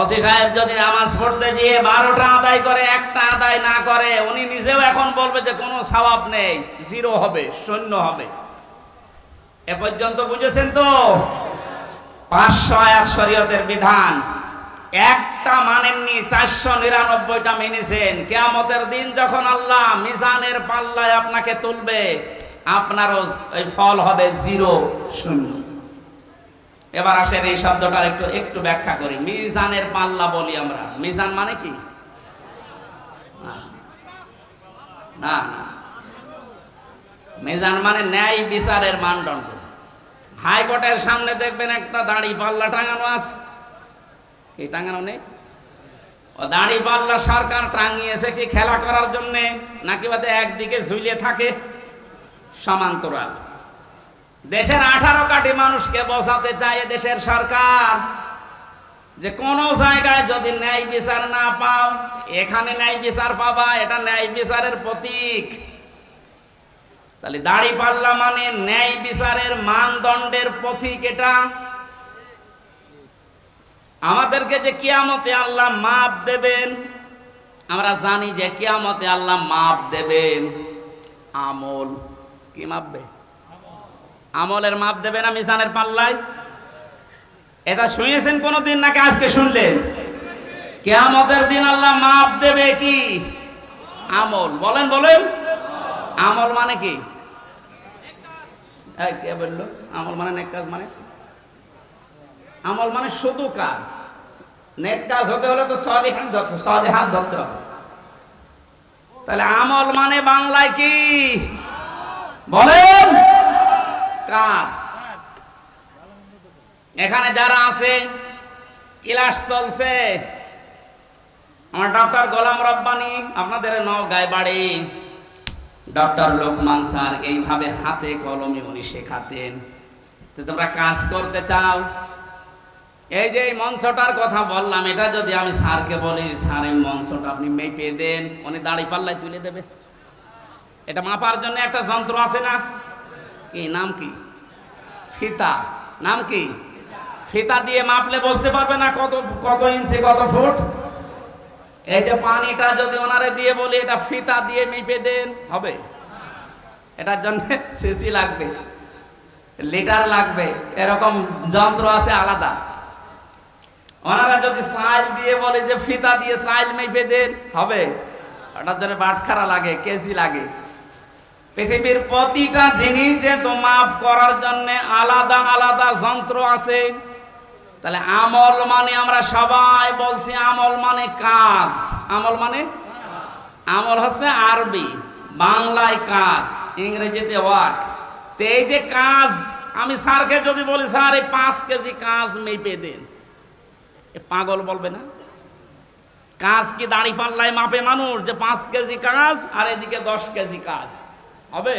ওসি সাহেব যদি নামাজ পড়তে গিয়ে 12টা আদায় করে, একটা আদায় না করে, উনি নিজেও এখন বলবে যে কোনো সওয়াব নেই, জিরো হবে, শূন্য হবে। এ পর্যন্ত বুঝেছেন তো? 500 আয়াত শরীয়তের বিধান, একটা মানেননি, 499টা মেনেছেন। কিয়ামতের দিন যখন আল্লাহ মিজানের পাল্লায় আপনাকে তুলবে, আপনারও ওই ফল হবে জিরো, শূন্য। এবার আসেন এই শব্দটার একটু ব্যাখ্যা করি। মিজানের পাল্লা বলি আমরা, মিজান মানে কি? না না, মিজান মানে ন্যায় বিচারের মানদণ্ড। হাইকোর্টের সামনে দেখবেন একটা দাড়ি পাল্লা টাঙানো আছে, কি টাঙানো নেই? ও দাড়ি পাল্লা সরকার টাঙিয়েছে কি খেলা করার জন্য, নাকি ওতে একদিকে ঝুলিয়ে থাকে? সমান্তরাল। দেশের 18 কোটি মানুষকে বোঝাতে চায় দেশের সরকার যে কোন জায়গায় যদি ন্যায় বিচার না পাও, এখানে ন্যায় বিচার পাবা, এটা ন্যায় বিচারের প্রতীক। তাহলে দাড়ি পাল্লা মানে ন্যায় বিচারের মানদণ্ডের প্রতীক। এটা আমাদেরকে যে কিয়ামতে আল্লাহ মাপ দেবেন, আমরা জানি যে কিয়ামতে আল্লাহ মাপ দেবেন আমল। কি মাপবে? আমলের মাপ দেবে না মিজানের পাল্লায়। এটা শুনেছেন কোনদিন নাকি আজকে শুনলেন? কিয়ামতের দিন আল্লাহ মাপ দেবে কি? আমল। বলেন বলেন। আমল মানে কি? কে বললো আমল মানে নেক কাজ? মানে আমল মানে শুধু কাজ। নেক কাজ হতে হলে তো সালিহাত ধরতে হবে। তাহলে আমল মানে বাংলায় কি বলেন? কাজ। এখানে যারা আছে, ক্লাস চলছে, আমার ডক্টর গোলাম রব্বানী, আপনাদের নওগাঁয় বাড়ি, ডক্টর লোকমান স্যার এইভাবে হাতে কলমে উনি শেখাতেন। তো তোমরা কাজ করতে চাও, এই যে এই মঞ্চটার কথা বললাম, এটা যদি আমি স্যারকে বলি, স্যার এই মঞ্চটা আপনি মেপে দেন, উনি দাড়ি পাল্লায় তুলে দেবে। এটা মাপার জন্য একটা যন্ত্র আছে না? কি নাম? কি? ফিতা। নাম কি? ফিতা দিয়ে মাপলে বুঝতে পারবে না কত কত ইঞ্চি কত ফুট। এই যে পানিটা যদি ওনারে দিয়ে বলি এটা ফিতা দিয়ে মেপে দেন, হবে? এটার জন্য সিসি লাগবে, লিটার লাগবে, এরকম যন্ত্র আছে আলাদা। ওনারা যদি সাইল দিয়ে বলে যে ফিতা দিয়ে সাইল মেপে দেন, হবে? ওটার জন্য বাটখারা লাগে, কেজি লাগে। পৃথিবীর প্রতিটা জিনিস যে তো মাপ করার জন্য আলাদা আলাদা যন্ত্র আছে। তাহলে আমল মানে আমরা সবাই বলছি আমল মানে কাজ। আমল মানে, আমল হচ্ছে আরবি, বাংলায় কাজ, ইংরেজিতে ওয়ার্ক। তো এই যে কাজ, আমি স্যারকে যদি বলি স্যার এই 5 কেজি কাজ মেপে দেন, এ পাগল বলবে না? কাজ কি দাড়ি পাল্লায় মাপে মানুষ যে 5 কেজি কাজ আর এদিকে 10 কেজি কাজ? হবে?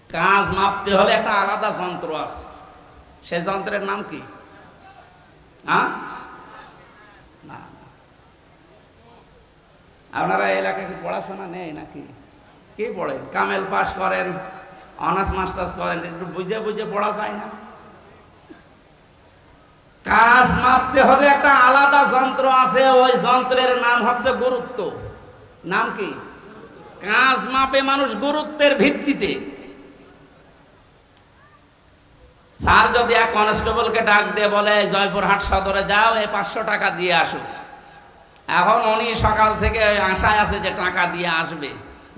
কাজ মাপতে হলে একটা আলাদা যন্ত্র আছে। সে যন্ত্রের নাম কি? না, আপনারা এলাকায় কি পড়াশোনা নেই নাকি? কি পড়েন? কামেল পাস করেন, অনার্স মাস্টার্স করেন, একটু বুঝে বুঝে পড়া যায় না? কাজ মাপতে হলে একটা আলাদা যন্ত্র আছে, ওই যন্ত্রের নাম হচ্ছে গুরুত্ব। নাম কি? কাজ মাপে মানুষ গুরুত্বের ভিত্তিতে। স্যার যদি এক কনস্টেবলকে ডাক দিয়ে বলে জয়পুরহাট সদরে যাও, এই 500 টাকা দিয়ে আসো, এখন উনি সকাল থেকে আশায় আছে যে টাকা দিয়ে আসবে।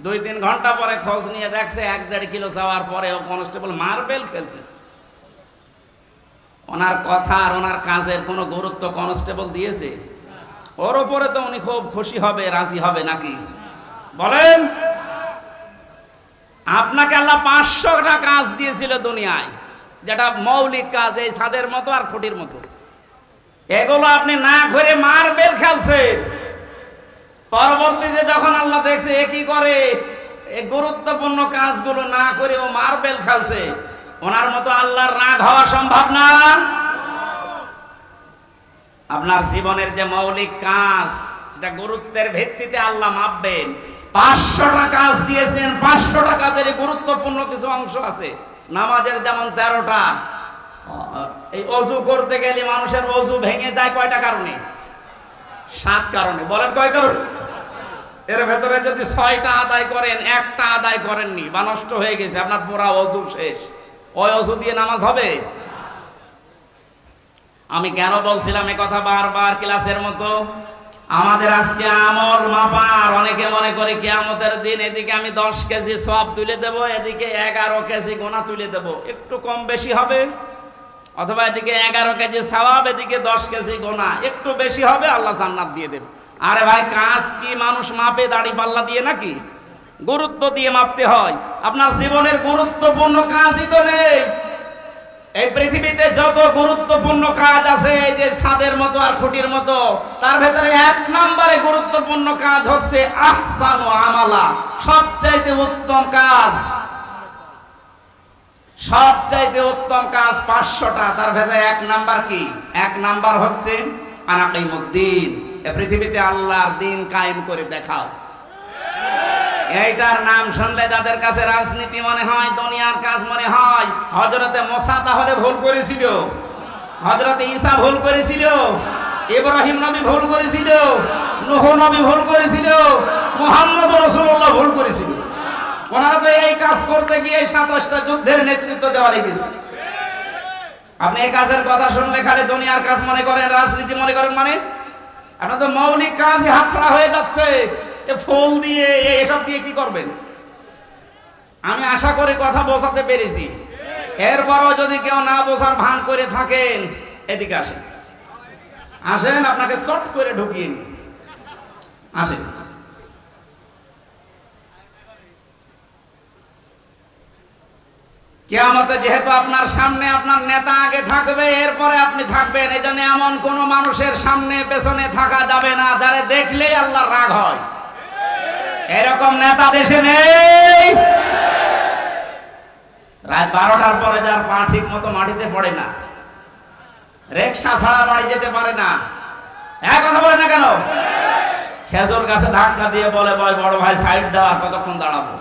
2-3 ঘন্টা পরে খোঁজ নিয়ে দেখছে 1-1.5 কিলো যাওয়ার পরে ও কনস্টেবল মার্বেল খেলতেছে। ওনার কথা আর ওনার কাজের কোনো গুরুত্ব কনস্টেবল দিয়েছে? ওর উপরে তো উনি খুব খুশি হবে, রাজি হবে নাকি বলেন? আপনাকে আল্লাহ 500টা কাজ দিয়েছিল দুনিয়ায়, যেটা মৌলিক কাজ, এই ছাদের মতো আর খুঁটির মতো। এগুলো আপনি না করে মার্বেল খেলছেন। পরবর্তীতে যখন আল্লাহ দেখছে এ কি করে, এই গুরুত্বপূর্ণ কাজগুলো না করে ও মার্বেল খেলছে, ওনার মতো আল্লাহর রাগ হওয়া সম্ভব না। আপনার জীবনের যে মৌলিক কাজ, যা গুরুত্বের ভিত্তিতে আল্লাহ মাপবেন, 500টা কাজ দিয়েছেন, 500টা কাজের গুরুত্বপূর্ণ কিছু অংশ আছে। নামাজের যেমন 13টা। এই অজু করতে গেলে মানুষের অজু ভেঙে যায় কয়টা কারণে? 7 কারণে। বলেন কয় কারণে? এর ভেতরে যদি 6টা আদায় করেন, একটা আদায় করেননি বা নষ্ট হয়ে গেছে, আপনার পুরা অজু শেষ। ওই অজু দিয়ে নামাজ হবে? আমি কেন বলছিলাম এ কথা বারবার ক্লাসের মতো? আমাদের আজকে আমল মাপার, অনেকে মনে করে কিয়ামতের দিন এদিকে আমি 10 কেজি সওয়াব তুলে দেব, এদিকে 11 কেজি গোনা তুলে দেব, একটু কম বেশি হবে। অথবা এদিকে 11 কেজি সওয়াব, এদিকে 10 কেজি গোনা, একটু বেশি হবে, আল্লাহ জান্নাত দিয়ে দেবে। আরে ভাই, কাজ কি মানুষ মাপে দাড়ি পাল্লা দিয়ে নাকি? গুরুত্ব দিয়ে মাপতে হয়। আপনার জীবনের গুরুত্বপূর্ণ কাজই তো নেই। এই পৃথিবীতে যত গুরুত্বপূর্ণ কাজ আছে, এই যে ছাদের মতো আর খুঁটির মতো, তার ভেতরে 1 নম্বরে গুরুত্বপূর্ণ কাজ হচ্ছে আহসানু আমালা, সবচাইতে উত্তম কাজ। সবচাইতে উত্তম কাজ 500টা, তার ভেতরে 1 নাম্বার কি? 1 নাম্বার হচ্ছে আনাকিমুদ্দিন, এই পৃথিবীতে আল্লাহর দিন কায়েম করে দেখাও। এইটার নাম শুনলে যাদের কাছে রাজনীতি মনে হয়, দুনিয়ার কাজ মনে হয়। হযরতে মুসা তাহলে ভুল করেছিল? হযরতে ঈসা ভুল করেছিল? ইব্রাহিম নবী ভুল করেছিল? নূহ নবী ভুল করেছিল? মুহাম্মদ রাসূলুল্লাহ ভুল করেছিল? ওনারা তো এই কাজ করতে গিয়ে 27টা যুদ্ধের নেতৃত্ব দেওয়া লেগেছে। আপনি এই কাজের কথা শুনলে খালি দুনিয়ার কাজ মনে করেন, রাজনীতি মনে করেন, মানে আপনার তো মৌলিক কাজই হাতছাড়া হয়ে যাচ্ছে। ফুল দিয়ে এসব দিয়ে কি করবেন? আমি আশা করি কথা বোঝাতে পেরেছি। এরপরও যদি কেউ না বোঝার ভান করে থাকেন, এদিকে আসেন, আসেন, আপনাকে চট করে ঢুকিয়ে নিন, আসেন। কিয়ামতে যেহেতু আপনার সামনে আপনার নেতা আগে থাকবে, এরপরে আপনি থাকবেন, এই জন্য এমন কোন মানুষের সামনে পেছনে থাকা যাবে না যারা দেখলেই আল্লাহর রাগ হয়। এরকম নেতা দেশে নেই। রাত 12টার পরে যার পা ঠিক মতো মাটিতে পড়ে না, রিকশা ছাড়া বাড়ি যেতে পারে না, এক কথা বলে না কেন? খেজুর গাছে ধাক্কা দিয়ে বলে বড় ভাই সাইড দাও, কতক্ষণ দাঁড়াবো?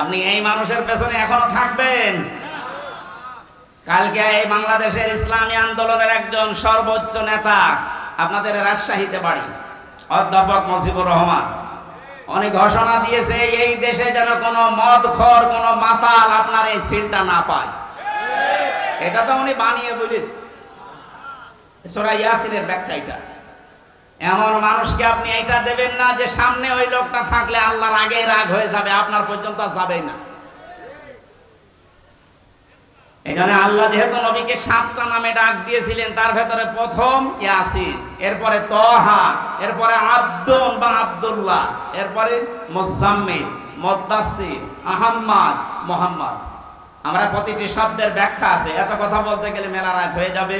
আপনি এই মানুষের পেছনে এখনো থাকবেন? কালকে এই বাংলাদেশের ইসলামী আন্দোলনের একজন সর্বোচ্চ নেতা, আপনাদের রাজশাহীতে বাড়ি, অধ্যাপক মুজিবুর রহমান, উনি ঘোষণা দিয়েছে এই দেশে যেন কোনো মদখোর, কোনো মাতাল আপনার এই সিলটা না পায়। এটা তো উনি বানিয়ে বলেছে, সূরা ইয়াসিনের ব্যাখ্যা এটা। এমন মানুষকে আপনি এইটা দেবেন না যে সামনে ওই লোকটা থাকলে আল্লাহর আগে রাগ হয়ে যাবে, আপনার পর্যন্ত যাবেই না। এখানে আল্লাহ যেহেতু নবীকে 7টা নামে ডাক দিয়েছিলেন, তার ভেতরে প্রথম ইয়াসিন, এরপরে তহা, এরপরে আব্দুন বা আব্দুল্লাহ, এরপরে মুজাম্মিল, মুদ্দাসসির, আহম্মদ, মুহাম্মদ। আমরা প্রতিটি শব্দের ব্যাখ্যা আছে, এত কথা বলতে গেলে মেলা রাত হয়ে যাবে।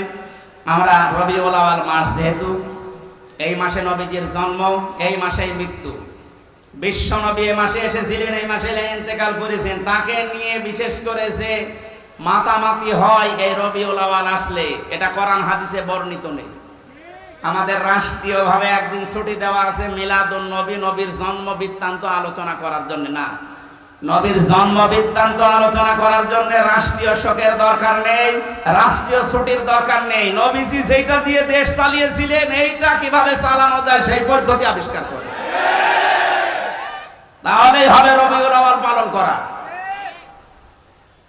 আমরা রবিউল আউয়াল মাস, যেহেতু এই মাসে নবীজির জন্ম, এই মাসেই মৃত্যু। বিশ্ব নবী এই মাসে এসেছিলেন, এই মাসে ইন্তেকাল করেছেন। তাকে নিয়ে বিশেষ করে যে মাতামাতি হয় এই রবিউল আউয়াল আসলে, এটা কোরআন হাদিসে বর্ণিত নেই। আমাদের রাষ্ট্রীয়ভাবে একদিন ছুটি দেওয়া আছে মিলাদুন নবী, নবীর জন্ম বৃত্তান্ত আলোচনা করার জন্য না। নবীর জন্ম বৃত্তান্ত আলোচনা করার জন্য রাষ্ট্রীয় শোকের দরকার নেই, রাষ্ট্রীয় ছুটির দরকার নেই। নবীজি যেটা দিয়ে দেশ চালিয়েছিলেন এইটা কিভাবে চালানো যায় সেই পদ্ধতি আবিষ্কার করে, তাহলেই হবে রবিউল আউয়াল পালন করা।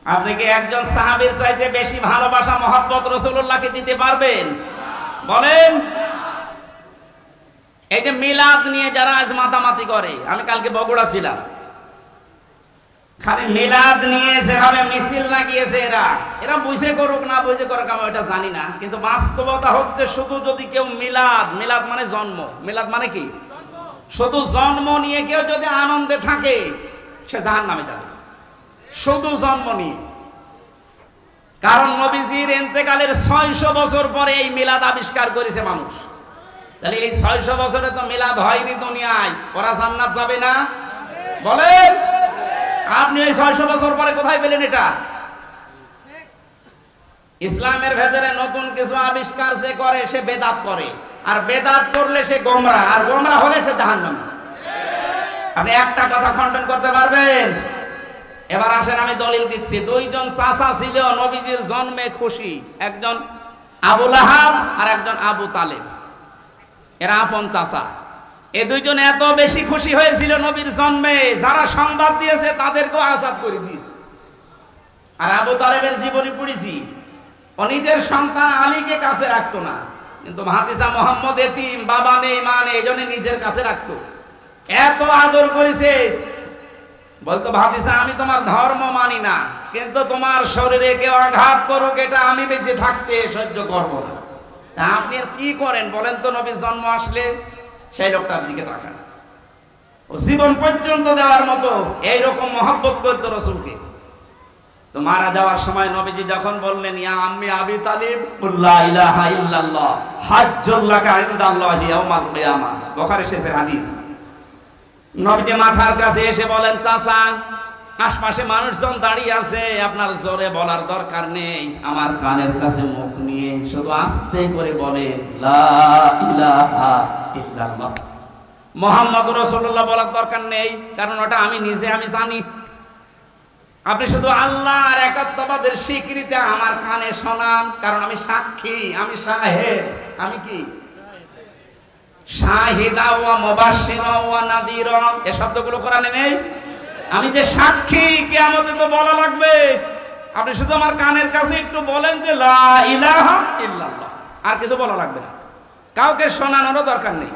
আপনি কি একজন সাহাবীর চাইতে বেশি ভালোবাসা মহব্বত রাসূলুল্লাহকে দিতে পারবেন? বলেন। এই যে মিলাদ নিয়ে যারা আজ মাতামাতি করে, আমি কালকে বগুড়া ছিলাম, খালি মিলাদ নিয়ে যেভাবে মিছিল লাগিয়েছে এরা বুঝে করুক না বুঝে করুক আমি ওটা জানি না, কিন্তু বাস্তবতা হচ্ছে শুধু যদি কেউ মিলাদ মানে জন্ম, মিলাদ মানে কি শুধু জন্ম নিয়ে কেউ যদি আনন্দে থাকে সে জাহান্নামে যাবে, শুধু জন্ম নিয়ে। কারণ নবীজির ইন্তেকালের 600 বছর পরে এই মিলাদ আবিষ্কার করেছে মানুষ। তাহলে এই 600 বছরে তো মিলাদ হয়নি দুনিয়ায়, ওরা জান্নাত যাবে না? বলেন। আপনি এই 600 বছর পরে কোথায় পেলেন এটা? ইসলামের ভেতরে নতুন কিছু আবিষ্কার যে করে সে বেদাত করে, আর বেদাত করলে সে গোমরা, আর গোমরা হলে সে জাহান্নামী। আপনি একটা কথা খণ্ডন করতে পারবেন? এবার আসেন আমি দলিল দিচ্ছি। দুইজন চাচা ছিল নবীজির জন্মে খুশি, একজন আবু লাহাব আর একজন আবু তালেব, এরা আপন চাচা। এই দুইজন এত বেশি খুশি হয়েছিল নবীর জন্মে, যারা সংবাদ দিয়েছে তাদেরকেও আজাদ করে দিয়েছে। আর আবু তালেবের জীবনী পড়েছি, ও নিজের সন্তান আলীকে কাছে রাখতো না, কিন্তু ভাতিজা মোহাম্মদ এতিম, বাবা নেই মা নেই, এই জন্য নিজের কাছে রাখতো। এত আদর করেছে, বলতো ভাতিজা আমি তোমার ধর্ম মানি না, কিন্তু তোমার শরীরে কেউ আঘাত করুক এটা আমি বেঁচে থাকতে সহ্য করবো না। তা আপনি আর কি করেন বলেন তো? নবীর জন্ম আসলে সেই লোকটার দিকে তাকান। ও জীবন পর্যন্ত দেওয়ার মতো এইরকম মহব্বত করতো রাসূলকে। তো মারা যাওয়ার সময় নবীজি যখন বললেন ইয়া আম্মি আবি তালিব লা ইলাহা ইল্লাল্লাহ হাজ্জুল লাকা ইনদাল্লাহি ইয়াউমাল কিয়ামাহ, বুখারী শরীফের হাদিস। নবীজি মাথার কাছে এসে বলেন চাচা, আশপাশে মানুষজন দাঁড়িয়ে আছে, আপনার জোরে বলার দরকার নেই, আমার কানের কাছে মুখ নিয়ে শুধু আস্তে করে বলেন লা ইলাহা ইল্লাল্লাহ মুহাম্মাদুর রাসূলুল্লাহ বলার দরকার নেই, কারণ ওটা আমি নিজে আমি জানি। আপনি শুধু আল্লাহর একাত্মবাদের স্বীকৃতি আমার কানে শোনান, কারণ আমি সাক্ষী, আমি শাহেদ। আমি কি শাহিদা ওয়া মুবাশশিরা ওয়া নাযীরা, এই শব্দগুলো কোরআনে নেই? আমি যে সাক্ষী, কিয়ামতে তো বলা লাগবে। আপনি শুধু আমার কানের কাছে একটু বলেন যে লা ইলাহা ইল্লাল্লাহ, আর কিছু বলা লাগবে না, কাউকে শোনানোরও দরকার নেই।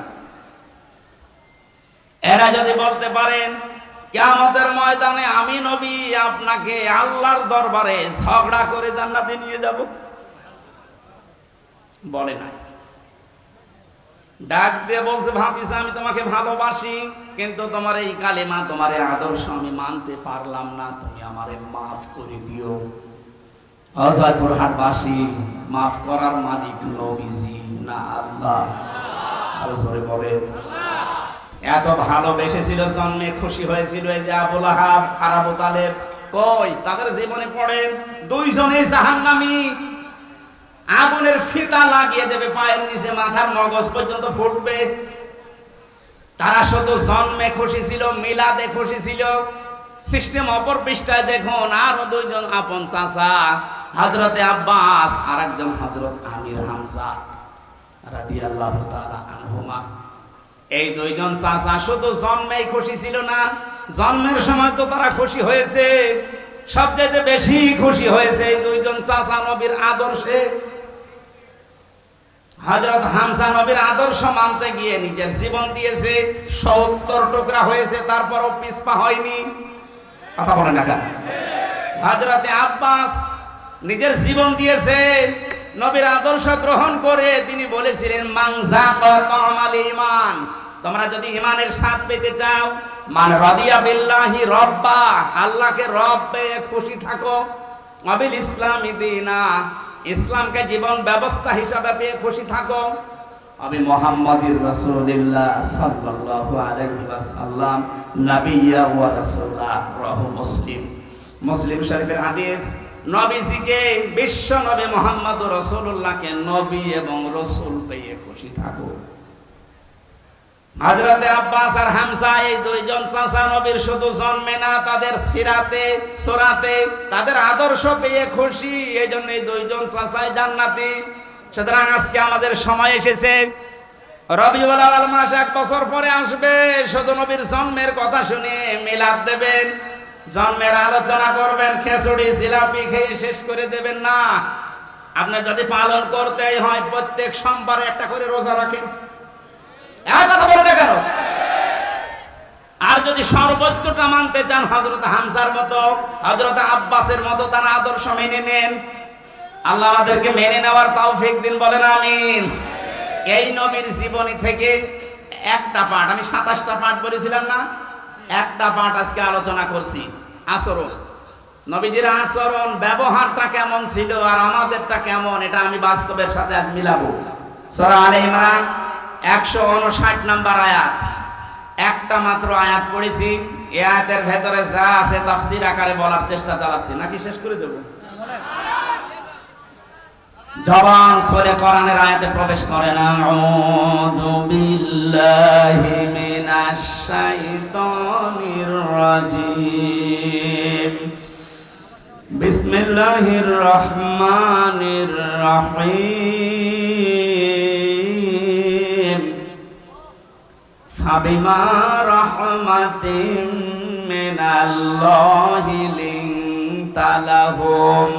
এরা যদি বলতে পারেন কিয়ামতের ময়দানে আমি নবী আপনাকে আল্লাহর দরবারে ঝগড়া করে জান্নাতে নিয়ে যাব, বলে নাই। ডাক দিয়ে বলছে ভাতিজা আমি তোমাকে ভালোবাসি, কিন্তু তোমার এই কালেমা, তোমার এই আদর্শ আমি মানতে পারলাম না, তুমি আমারে মাফ করে দিও। হযরতুল হাটবাসী, মাফ করার মালিক নবীজি না আল্লাহ? আরো জোরে বলে। এত ভালোবেসেছিল, জন্মে খুশি হয়েছিল এই যে আবু লাহাব আর আবু তালেব। কই তাদের জীবনে পড়েন দুইজনেই জাহান্নামী। আগুনের ফিতা লাগিয়ে দেবে পায়ের নিচে, মাথার মগজ পর্যন্ত ফুটবে। তারা শুধু জন্মে খুশি ছিল, মিলাদে খুশি ছিল। সিস্টেম অপর পৃষ্ঠায় দেখুন আরো দুইজন আপন চাচা, হযরতে আব্বাস আর একজন হযরত আমির হামজা রাদিয়াল্লাহু তাআলা আনহুমা। এই দুইজন চাচা শুধু জন্মেই খুশি ছিল না, জন্মের সময় তো তারা খুশি হয়েছে, সবচেয়ে বেশি খুশি হয়েছে এই দুইজন চাচা নবীর আদর্শে। হযরত হামজা নবীর আদর্শ মানতে গিয়ে নিজের জীবন দিয়েছে, 70 টুকরা হয়েছে, তারপরও পিছপা হয়নি। কথা বলেন না কেন? হযরতে আব্বাস নিজের জীবন দিয়েছে নবীর আদর্শ গ্রহণ করে। তিনি বলেছিলেন মান যাকা তামাল ঈমান, তোমরা যদি ঈমানের স্বাদ পেতে চাও, মান রাদিয়া বিল্লাহি রব্বা, আল্লাহকে রব পেয়ে খুশি থাকো, ওয়াবিল ইসলামি দীনা, ইসলামকে জীবন ব্যবস্থা হিসাবে পেয়ে খুশি থাকো, আমি মুহাম্মাদুর রাসূলুল্লাহ সাল্লাল্লাহু আলাইহি ওয়াসাল্লাম নবিয়্যা ওয়া রাসূলা। রাহু মুসলিম, মুসলিম শরীফের হাদিস। নবীজিকে, বিশ্ব নবী মুহাম্মদুর রাসূলুল্লাহকে নবী এবং রাসূল পেয়ে খুশি থাকো। হযরতে আব্বাস আর হামজা এই দুইজন চাচা নবীর শুধু জন্মে না, তাদের সিরাতে সূরাতে তাদের আদর্শ পেয়ে খুশি, এইজন্য এই দুইজন চাচাই জান্নাতি। সুতরাং আজকে আমাদের সময় এসেছে, রবিউল আউয়াল মাস 1 বছর পরে আসবে, শুধু নবীর জন্মের কথা শুনে মিলাদ দেবেন, জন্মের আলোচনা করবেন, খিচুড়ি জিলাপি খেয়ে শেষ করে দেবেন না। আপনি যদি পালন করতেই হয় প্রত্যেক সোমবারে একটা করে রোজা রাখেন। কথা বলে কেন? আর যদি সর্বোচ্চটা মানতে চান হযরত হামজার মতো, হযরত আব্বাসের মতো তার আদর্শ মেনে নেন। আল্লাহ আমাদেরকে মেনে নেওয়ার তৌফিক দিন, বলেন আমিন। এই নবীর জীবনী থেকে একটা পাঠ, আমি 27টা পাঠ বলেছিলাম না, একটা পাঠ আজকে আলোচনা করছি। আচরণ, নবীজির আচরণ ব্যবহারটা কেমন ছিল আর আমাদেরটা কেমন, এটা আমি বাস্তবের সাথে আজ মিলাবো। সূরা আলে ইমরান 159 নম্বর আয়াত, একটা মাত্র আয়াত পড়েছি। এই আয়াতের ভেতরে যা আছে তাফসীর আকারে বলার চেষ্টা চালাচ্ছি, নাকি শেষ করে দেব? জবান খুলে কোরআনের আয়াতে প্রবেশ করেন। আউযু বিল্লাহি মিনাশ শাইতানির রাজীম, বিসমিল্লাহির রহমানির রহিম। ফাবিমা রাহমাতিম মিনাল্লাহি লিনতা লাহুম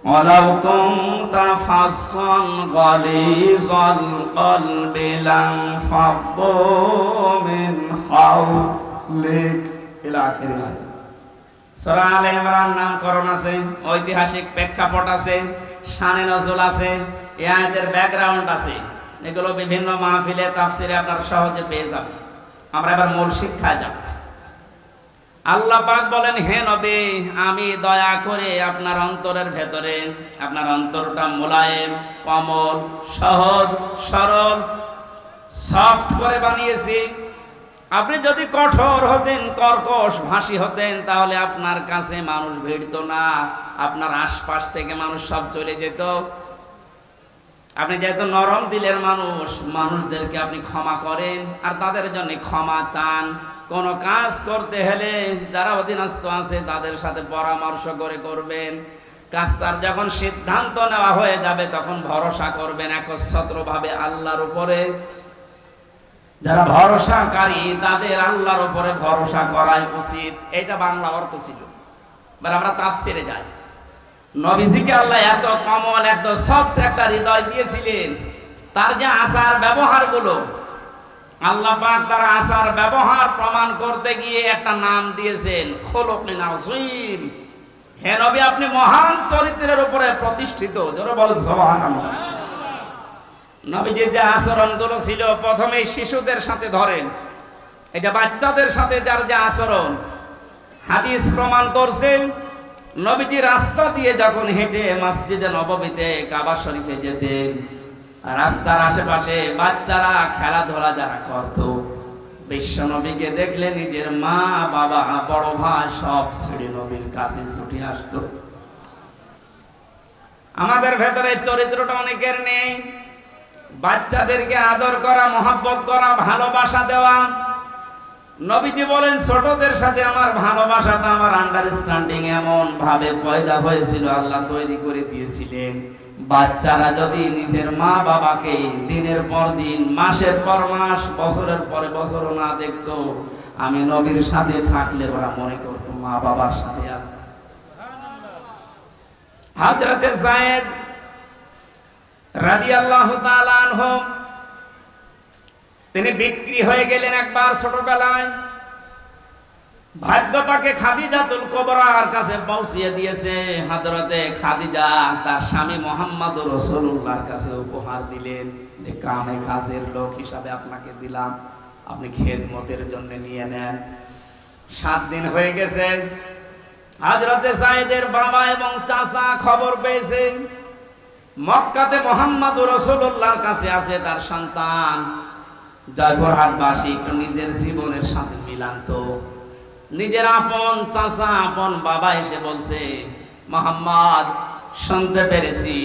ওয়ালাউ কুনতা ফাসসান গালিযাল কলবি লানফাদ্দু মিন হাওলিক ইলা আখির আয়াত। সূরা আলে ইমরান নামকরণ আছে, ঐতিহাসিক প্রেক্ষাপট আছে, শানে নজুল আছে, এই আয়াতের ব্যাকগ্রাউন্ড আছে। এগুলো বিভিন্ন মাহফিলে তাফসিরে আপনারা সহজে পেয়ে যাবেন। আমরা এবার মূল শিক্ষায় যাচ্ছি। আল্লাহ পাক বলেন, হে নবী, আমি দয়া করে আপনার অন্তরের ভেতরে, আপনার অন্তরটা মোলায়েম, কোমল, সহজ, সরল, সফট করে বানিয়েছি। আপনি যদি কঠোর হতেন, কর্কশ ভাষী হতেন, তাহলে আপনার কাছে মানুষ ভিড়তো না, আপনার আশপাশ থেকে মানুষ সব চলে যেত। আপনি যেহেতু নরম দিলের মানুষ, মানুষদেরকে আপনি ক্ষমা করেন আর তাদের জন্য ক্ষমা চান। কোন কাজ করতে হলে যারা অধীনস্থ আছে তাদের সাথে পরামর্শ করে করবেন। কাজটার যখন সিদ্ধান্ত নেওয়া হয়ে যাবে তখন ভরসা করবেন একচ্ছত্রভাবে আল্লাহর উপরে। যারা ভরসাকারী তাদের আল্লাহর উপরে ভরসা করাই উচিত। এটা বাংলা অর্থ ছিল। এবার আমরা তাফসিরে যাই। নবীজিকে আল্লাহ এত কমল, এত সফট একটা হৃদয় দিয়েছিলেন, তার যে আচার ব্যবহার গুলো, আল্লাহ পাক তার আচার ব্যবহার প্রমাণ করতে গিয়ে একটা নাম দিয়েছেন, খুলুকুন আযীম। হে নবী, আপনি মহান চরিত্রের উপরে প্রতিষ্ঠিত। জোরে বলেন সুবহানাল্লাহ। নবীজির যে আচরণগুলো ছিল, প্রথমে শিশুদের সাথে ধরেন, এটা বাচ্চাদের সাথে যার যে আচরণ, হাদিস প্রমাণ করছেন। নবীজি রাস্তা দিয়ে যখন হেঁটে মসজিদে নববীতে কাবা শরীফে যেতেন, রাস্তার আশেপাশে বাচ্চারা খেলাধুলা যারা করত, বিশ্ব নবীকে দেখলে নিজের মা, বাবা, বড় ভাই সব ছেড়ে নবীর কাছে ছুটে আসতো। আমাদের ভেতরে চরিত্রটা অনেকের নেই। বাচ্চাদেরকে আদর করা, মহব্বত করা, ভালোবাসা দেওয়া। নবীজি বলেন, ছোটদের সাথে আমার ভালোবাসাটা, আমার আন্ডারস্ট্যান্ডিং এমন ভাবে পয়দা হয়েছিল, আল্লাহ তৈরি করে দিয়েছিলেন। বাচ্চারা যদি নিজের মা বাবাকে দিনের পর দিন, মাসের পর মাস, বছরের পরে বছরও না দেখতো, আমি নবীর সাথে থাকলে ওরা মনে করতো মা বাবার সাথে আছে। হযরতে যায়েদ রাদিয়াল্লাহু তাআলা আনহু, তিনি বিক্রি হয়ে গেলেন একবার ছোটবেলায়। ভাগ্য তাকে খাদিজাতুল কুবরার কাছে পৌঁছিয়ে দিয়েছে। হযরতে খাদিজা তার স্বামী মুহাম্মদুর রাসূলুল্লাহর কাছে উপহার দিলেন যে কামে কাজের লোক হিসাবে আপনাকে দিলাম, আপনি খেদমতের জন্য নিয়ে নেন। 7 দিন হয়ে গেছে। হযরতে যায়েদের বাবা এবং চাচা খবর পেয়েছে মক্কাতে মুহাম্মদুর রাসূলুল্লাহর কাছে আছে তার সন্তান। জয়পুরহাটবাসী একটু নিজের জীবনের সাথে মিলান্ত। নিজের আপন চাচা, আপন বাবা এসে বলছে, মুহাম্মদ, শুনতে পেরেছি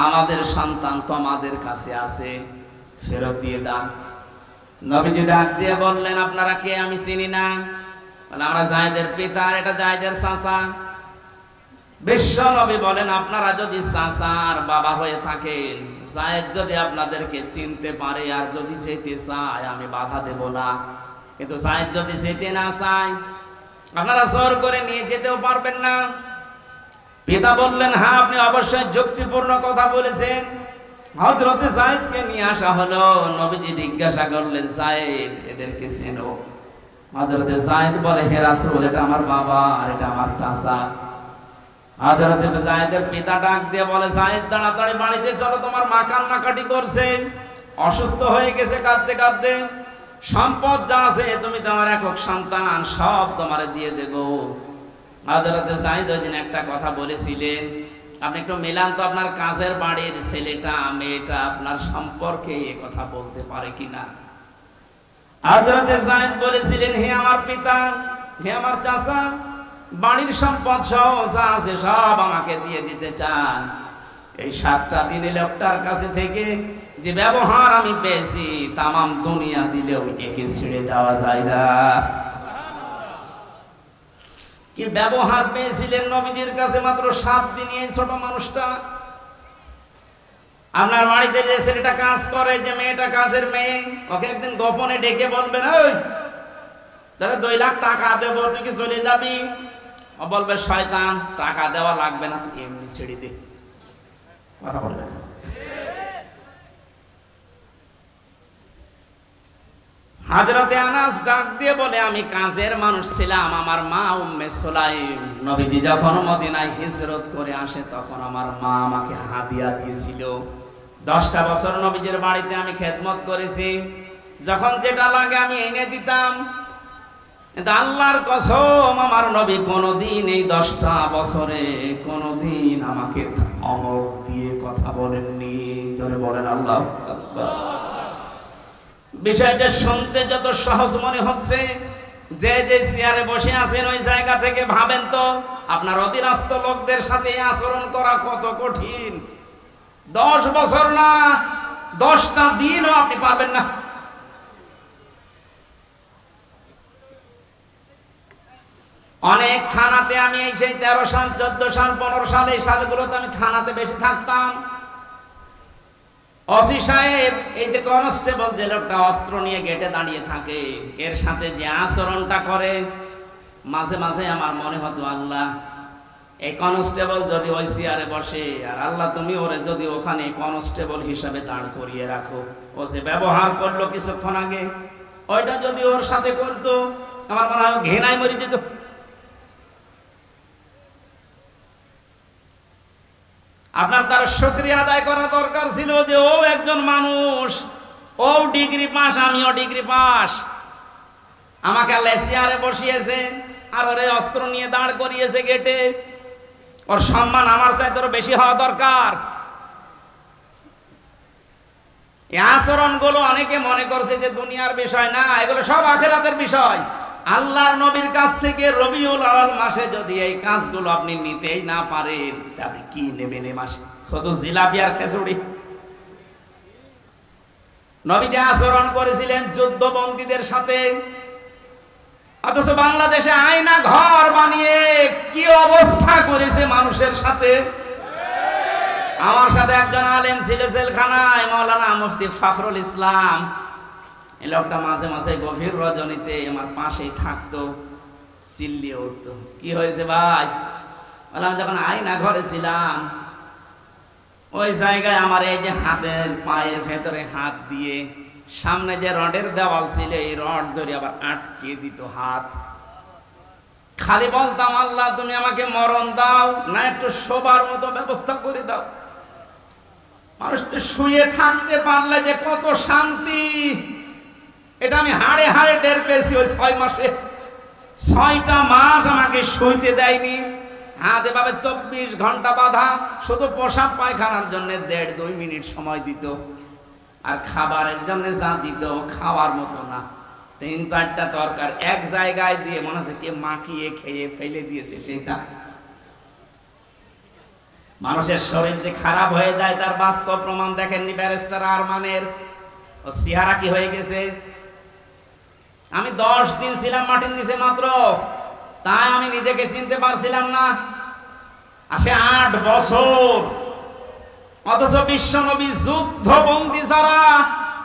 আমাদের সন্তান তোমাদের কাছে আছে, ফেরত দিয়ে দাও। নবীজি ডাক দিয়ে বললেন, আপনারা কে? আমি চিনি না। বলে, আমরা যায়েদের পিতা, আর এটা যায়েদের চাচা। বিশ্ব নবী বলেন, আপনারা যদি চাচা আর বাবা হয়ে থাকেন, যায়েদ যদি আপনাদেরকে চিনতে পারে আর যদি যেতে চায়, আমি বাধা দেব না। কিন্তু যায়েদ যদি যেতে না চায়, আপনারা জোর করে নিয়ে যেতেও পারবেন না। পিতা বললেন, হ্যাঁ, আপনি অবশ্যই যুক্তিপূর্ণ কথা বলেছেন। হযরতে যায়েদকে নিয়ে আসা হলো। নবীজি জিজ্ঞাসা করলেন, যায়েদ, এদেরকে চেনো? হযরতে যায়েদ বলে, হে রাসূল, এটা আমার বাবা আর এটা আমার চাচা। হযরতে যায়েদের পিতা ডাক দিয়ে বলে, যায়েদ, তাড়াতাড়ি বাড়িতে চলো, তোমার মা কান্নাকাটি করছে, অসুস্থ হয়ে গেছে কাঁদতে কাঁদতে। সম্পদ যা আছে, তুমি তোমার একক সন্তান, সব তোমারে দিয়ে দেব। হযরতে যায়েদ ওই দিন একটা কথা বলেছিলেন, আপনি একটু মেলান তো, আপনার কাজের বাড়ির ছেলেটা মেয়েটা আপনার সম্পর্কে এ কথা বলতে পারে কিনা। হযরতে যায়েদ বলেছিলেন, হে আমার পিতা, হে আমার চাচা, বাড়ির সম্পদ সহ যা আছে সব আমাকে দিয়ে দিতে চান। এই 7টা দিনে লোকটার কাছে থেকে যে ব্যবহার আমি পেয়েছি, তামাম দুনিয়া দিলেও একে ছেড়ে যাওয়া যায় না। কি ব্যবহার পেয়েছিলেন নবীজির কাছে মাত্র 7 দিনে এই ছোট মানুষটা। আপনার বাড়িতে যে ছেলেটা কাজ করে, যে মেয়েটা কাজের মেয়ে, ওকে একদিন গোপনে ডেকে বলবেন, ওই তাহলে 2 লাখ টাকা দেবো, তুই কি চলে যাবি? ও বলবে, শয়তান, টাকা দেওয়া লাগবে না, এমনি ছেড়ে দে। কথা বলবে না। হযরতে আনাস ডাক দিয়ে বলে, আমি কাজের মানুষ ছিলাম, আমার মা উম্মে সুলাইম নবীজি যখন মদিনায় হিজরত করে আসে, তখন আমার মা আমাকে হাদিয়া দিয়েছিল। 10টা বছর নবীজির বাড়িতে আমি খেদমত করেছি, যখন যেটা লাগে আমি এনে দিতাম। কিন্তু আল্লাহর কসম, আমার নবী কোনদিন এই 10টা বছরে কোনদিন আমাকে ধমক দিয়ে কথা বলেননি। জোরে বলেন আল্লাহু আকবার। বিষয়টা শুনতে যত সহজ মনে হচ্ছে, যে যে চেয়ারে বসে আছেন ওই জায়গা থেকে ভাবেন তো, আপনার অধীনস্থ লোকদের সাথে আচরণ করা কত কঠিন। 10 বছর না, 10টা দিনও আপনি পারবেন না। অনেক থানাতে আমি এই সেই 13 সাল, 14 সাল, 15 সাল, এই সালগুলোতে আমি থানাতে বেশি থাকতাম। ওসি সাহেব, এই যে কনস্টেবল, যে লোকটা অস্ত্র নিয়ে গেটে দাঁড়িয়ে থাকে, এর সাথে যে আচরণটা করে, মাঝে মাঝে আমার মনে হতো, আল্লাহ, এই কনস্টেবল যদি ওই চেয়ারে বসে, আর আল্লাহ তুমি ওরে যদি ওখানে কনস্টেবল হিসাবে দাঁড় করিয়ে রাখো, ও যে ব্যবহার করলো কিছুক্ষণ আগে, ওইটা যদি ওর সাথে করতো, আমার মনে হয় ঘৃণায় মরে যেত। আপনার তার শুকরিয়া আদায় করা দরকার ছিল যে ও একজন মানুষ, ও ডিগ্রি পাস, আমিও ডিগ্রি পাস, আমাকে আল্লাহ চেয়ারে বসিয়েছে আর ওরে অস্ত্র নিয়ে দাঁড় করিয়েছে গেটে। ওর সম্মান আমার চাইতে আরো বেশি হওয়া দরকার। এই আচরণগুলো অনেকে মনে করছে যে দুনিয়ার বিষয় না, এগুলো সব আখিরাতের বিষয়। আল্লাহর নবীর কাছ থেকে রবিউল আউয়াল মাসে যদি এই কাজগুলো আপনি নিতেই না পারেন, তাহলে কি নেবেন এই মাসে? শুধু জিলাপি আর খিচুড়ি। নবীজি আচরণ করেছিলেন যুদ্ধবন্দীদের সাথে, অথচ বাংলাদেশে আয়না ঘর বানিয়ে কি অবস্থা করেছে মানুষের সাথে। আমার সাথে একজন আলেম ছিল জেলখানায়, মাওলানা মুফতি ফখরুল ইসলাম। এই লোকটা মাঝে মাঝে গভীর রজনীতে আমার পাশেই থাকতো, চিল্লিয়ে উঠতো, কি হয়েছে ভাই? বললাম, যখন আয়না ঘরে ছিলাম, ওই জায়গায় আমার এই যে হাতের পায়ের ভেতরে হাত দিয়ে সামনে যে রডের দেওয়াল ছিল, এই রড ধরে আবার আটকে দিত হাত। খালি বলতাম, আল্লাহ তুমি আমাকে মরণ দাও না, একটু শোবার মতো ব্যবস্থা করে দাও। মানুষ তো শুয়ে থাকতে পারলে যে কত শান্তি, এটা আমি হাড়ে হাড়ে টের পেয়েছি। ওই 6 মাসে 6টা মাস আমাকে শুইতে দেয়নি। হাত এভাবে 24 ঘন্টা বাঁধা, শুধু পোশাক পায়খানার জন্য 1.5-2 মিনিট সময় দিত, আর খাবারের জন্য যা দিত খাওয়ার মতো না। 3-4টা তরকার এক জায়গায় দিয়ে মনে হচ্ছে কে মাখিয়ে খেয়ে ফেলে দিয়েছে সেটা। মানুষের শরীর যে খারাপ হয়ে যায় তার বাস্তব প্রমাণ দেখেননি ব্যারিস্টার আরমানের? ও চেহারা কি হয়ে গেছে? আমি 10 দিন ছিলাম মাটির নিচে মাত্র, তাই আমি নিজেকে চিনতে পারছিলাম না। আর সে 8 বছর, অথচ বিশ্বনবী যুদ্ধবন্দী যারা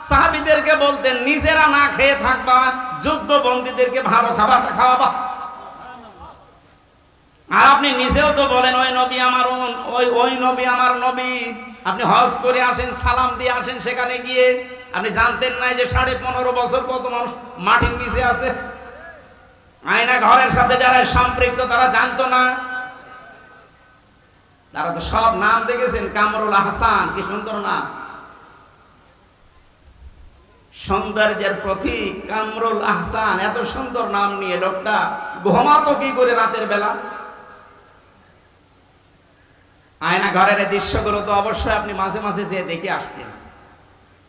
সাহাবীদেরকে বলতেন নিজেরা না খেয়ে থাকবা, যুদ্ধবন্দীদেরকে ভালো খাবারটা খাওয়াবা। আর আপনি নিজেও তো বলেন ওই নবী আমার ওই নবী আমার নবী। আপনি হজ করে আসেন, সালাম দিয়ে আসেন, সেখানে গিয়ে আপনি জানতেন না যে 15.5 বছর কত মানুষ মাটির নিচে আছে। আয়না ঘরের সাথে যারা সম্পৃক্ত তারা জানতো না। তারা তো সব নাম দেখেছেন, কামরুল আহসান, কি সুন্দর নাম, সৌন্দর্যের প্রতীক কামরুল আহসান। এত সুন্দর নাম নিয়ে লোকটা ঘুমাতো কি করে রাতের বেলা? আয়না ঘরের দৃশ্যগুলো তো অবশ্যই আপনি মাঝে মাঝে যেয়ে দেখে আসতেন।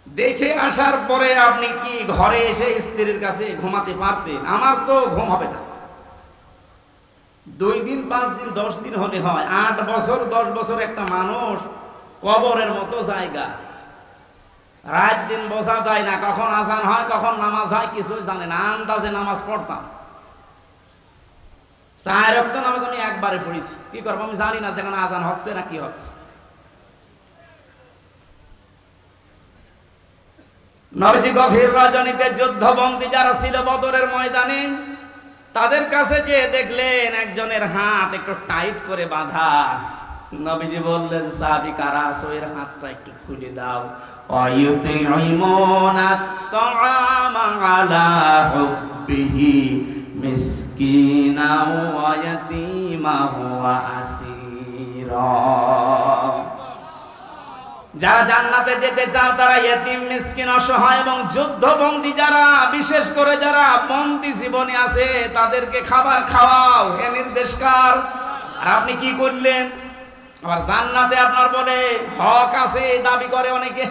দেখে আসার পরে আপনি কি ঘরে এসে স্ত্রীর কাছে ঘুমাতে পারতেন? আমার তো ঘুম হবে না। 2 দিন 5 দিন 10 দিন হলে হয়, 8 বছর 10 বছর একটা মানুষ কবরের মতো জায়গা। রাত দিন বোঝা যায় না, কখন আজান হয় কখন নামাজ হয় কিছুই জানে না। আন্দাজে নামাজ পড়তাম, 4 ওয়াক্ত নামাজ আমি একবারে পড়েছি। কি করবো আমি জানি না যেখানে আজান হচ্ছে না কি হচ্ছে। নবীজি গভীর রজনীতে যুদ্ধবন্দী যারা ছিল বদরের ময়দানে, তাদের কাছে যে দেখলেন একজনের হাত একটু টাইট করে বাঁধা। নবীজি বললেন, সাহাবী কারা আছো, এর হাতটা একটু খুলে দাও। ওয়ায়ুতিমুনা আত-তাআমা আলা হুব্বিহি মিসকিনা ওয়া ইয়াতীমা ওয়া আসীরা। যারা জান্নাতে যেতে চাও তারা ইয়েতিম, মিসকিন, অসহায় এবং যুদ্ধবন্দী যারা, বিশেষ করে যারা বন্দী জীবনে আছে তাদেরকে খাবার খাওয়াও, এ নির্দেশকার। আর আপনি কি করলেন? আবার জান্নাতে আপনার বলে হক আছে দাবি করে অনেকে।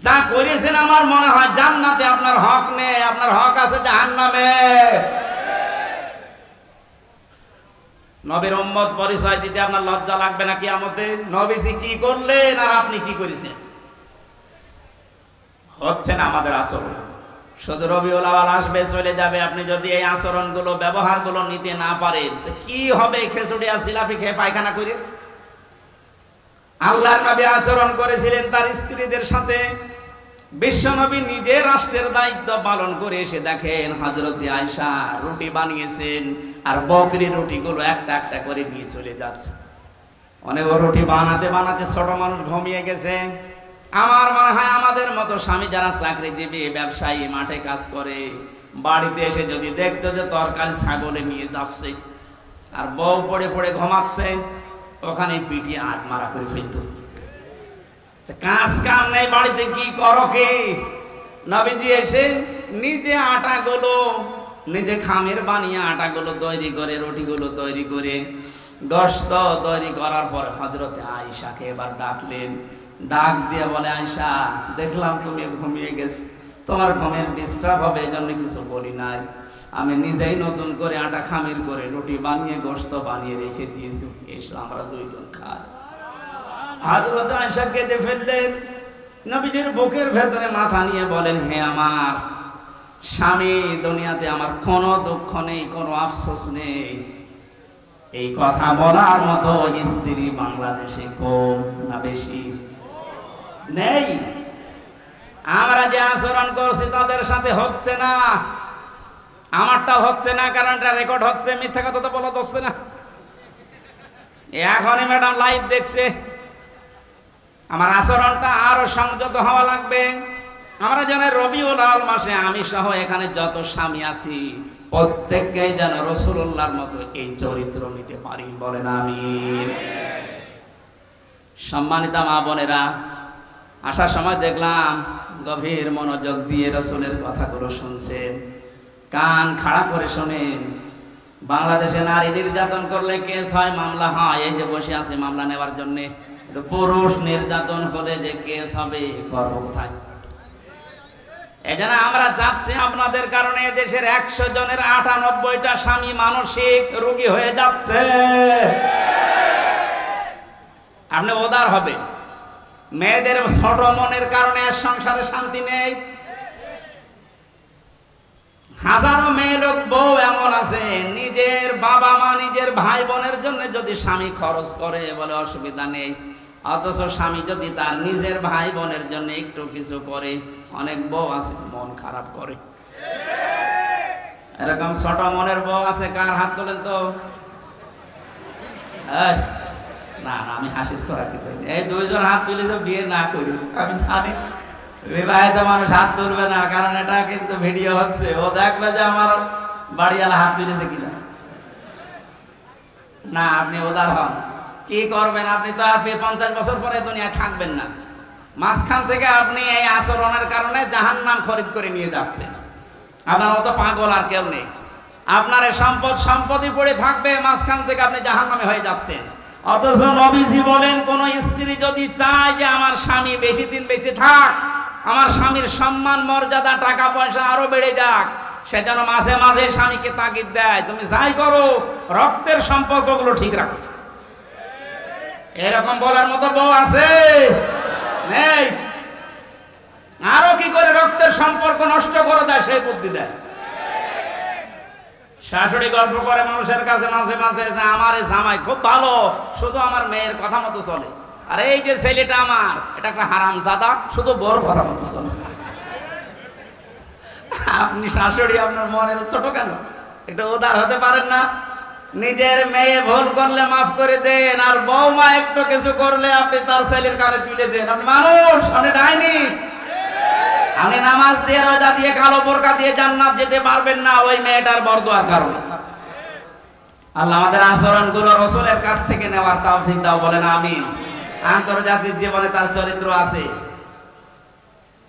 যা করেছেন আমার মনে হয় জান্নাতে আপনার হক নেই, আপনার হক আছে জাহান্নামে। নবীর উম্মত পরিচয় দিতে আপনার লজ্জা লাগবে না কিয়ামতে? নবীজি কি করলেন আর আপনি কি করেছেন? হচ্ছে না আমাদের আচরণ। শুধু রবিউল আউয়াল আসবে চলে যাবে, আপনি যদি এই আচরণগুলো ব্যবহারগুলো নিতে না পারেন তো কি হবে? খেচুড়ি আর জিলাপি খেয়ে পায়খানা করে। আল্লাহর নবী আচরণ করেছিলেন তার স্ত্রীদের সাথে। বিশ্বনবী নিজে রাষ্ট্রের দায়িত্ব পালন করে এসে দেখেন হযরত আয়েশা রুটি বানিয়েছেন, আর বকরি রুটিগুলো একটা একটা করে নিয়ে চলে যাচ্ছে। অনেক রুটি বানাতে বানাতে ছোট মানুষ ঘুমিয়ে গেছে। আমার মনে হয় আমাদের মতো স্বামী যারা চাকরিজীবী ব্যবসায়ী মাঠে কাজ করে, বাড়িতে এসে যদি দেখতো যে তরকারি ছাগলে নিয়ে যাচ্ছে আর বউ পড়ে পড়ে ঘুমাচ্ছে, ওখানে পিটিয়ে হাত মারা করে ফেলতো। কাজ কাম নেই বাড়িতে, কি করো কি? নবীজি এসে নিজে আটাগুলো, নিজে খামের বানিয়ে আটাগুলো তৈরি করে, রুটিগুলো তৈরি করে, গোশত তৈরি করার পর হযরতে আয়েশাকে এবার ডাকলেন। ডাক দিয়ে বলে, আয়েশা, দেখলাম তুমি ঘুমিয়ে গেছো, তোমার ঘুমের ডিস্টার্ব হবে এই জন্য কিছু বলি নাই। আমি নিজেই নতুন করে আটা খামির করে রুটি বানিয়ে গোশত বানিয়ে রেখে দিয়েছি, এসো আমরা 2 জন খাই। হযরত আয়েশা কেঁদে ফেললেন। নবীজির বুকের ভেতরে মাথা নিয়ে বলেন, হে আমার স্বামী, দুনিয়াতে আমার কোনো দুঃখ নেই, কোনো আফসোস নেই। এই কথা বলার মতো স্ত্রী বাংলাদেশে কম না বেশি? নেই। আমরা যে আচরণ করছি তাদের সাথে হচ্ছে না। আমারটা হচ্ছে না কারণ এটা রেকর্ড হচ্ছে, মিথ্যা কথা তো বলা যাচ্ছে না। এখনই ম্যাডাম লাইভ দেখছে। আমার আচরণটা আরো সংযত হওয়া লাগবে। আমরা যেন রবিউল আউয়াল মাসে আমি সহ এখানে যত স্বামী আছি প্রত্যেককেই যেন রাসূলুল্লাহর মতো এই চরিত্র নিতে পারি, বলেন আমিন। সম্মানিত মা বোনেরা, আসার সময় দেখলাম গভীর মনোযোগ দিয়ে রাসূলের কথাগুলো শুনছেন, কান খাড়া করে শোনেন। বাংলাদেশে নারী নির্যাতন করলে কেস হয়, মামলা হয়, এই যে বসে আছে মামলা নেওয়ার জন্য। পুরুষ নির্যাতন হলে যে কেস হবে, করব কোথায়? এজন্য আমরা চাচ্ছি আপনাদের কারণে দেশের 100 জনের 98টা স্বামী মানসিক রোগী হয়ে যাচ্ছে। আপনি উদার হবে। মেয়েদের ছোট মনের কারণে সংসারে শান্তি নেই। হাজারো মেয়ে লোক বউ এমন আছে নিজের বাবা মা নিজের ভাই বোনের জন্য যদি স্বামী খরচ করে বলে অসুবিধা নেই, অথচ স্বামী যদি তার নিজের ভাই বোনের জন্য একটু কিছু করে, অনেক বউ আছে মন খারাপ করে। এরকম ছোট মনের বউ আছে? কার হাত তোলেন তো। না না, আমি হাসির করা কি করি, এই দুইজন হাত তুলেছে বিয়ে না করি। আমি জানি বিবাহিত মানুষ হাত তুলবে না, কারণ এটা কিন্তু ভিডিও হচ্ছে, ও দেখবে যে আমার বাড়িওয়ালা হাত তুলেছে কিনা। না, আপনি উদার হন। কি করবেন, আপনি তো আর 50 বছর পরে দুনিয়া থাকবেন না। মাঝখান থেকে আপনি এই আচরণের কারণে জাহান্নাম খরিদ করে নিয়ে যাচ্ছেন। আপনার মতো পাগল আর কেউ নেই। আপনার সম্পত্তি পড়ে থাকবে, মাঝখান থেকে আপনি জাহান্নামে হয়ে যাচ্ছেন। অথচ নবীজি বলেন, কোন স্ত্রী যদি চায় যে আমার স্বামী বেশি দিন বেঁচে থাক, আমার স্বামীর সম্মান মর্যাদা টাকা পয়সা আরো বেড়ে যাক, সে যেন মাঝে মাঝে স্বামীকে তাগিদ দেয়, তুমি যাই করো রক্তের সম্পর্কগুলো ঠিক রাখো। এরকম বলার মতো বউ আছে? নেই। আরো কি করে রক্তের সম্পর্ক নষ্ট করে দেয় সেই বুদ্ধি দেয়। শাশুড়ি গল্প করে মানুষের কাছে মাঝে মাঝে যে আমার এই জামাই খুব ভালো, শুধু আমার মেয়ের কথা মতো চলে, আর এই যে ছেলেটা আমার এটা একটা হারামজাদা, শুধু বড় কথা মতো চলে। আপনি শাশুড়ি, আপনার মনের ছোট কেন? একটু উদার হতে পারেন না? নিজের মেয়ে ভুল করলে মাফ করে দেন, আর বৌমা একটু কিছু করলে আপনি তার ছেলের কানে তুলে দেন। আপনি মানুষ, আপনি ডাইনি। আপনি নামাজ দিয়ে রোজা দিয়ে কালো বোরকা দিয়ে জান্নাত যেতে পারবেন না ওই মেয়েটার বরদোয়ার কারণে। আল্লাহ আমাদের আচরণগুলো রাসূলের কাছ থেকে নেওয়ার তৌফিক দাও, বলেন আমিন। আন্তর্জাতিক জীবনে তার চরিত্র আছে।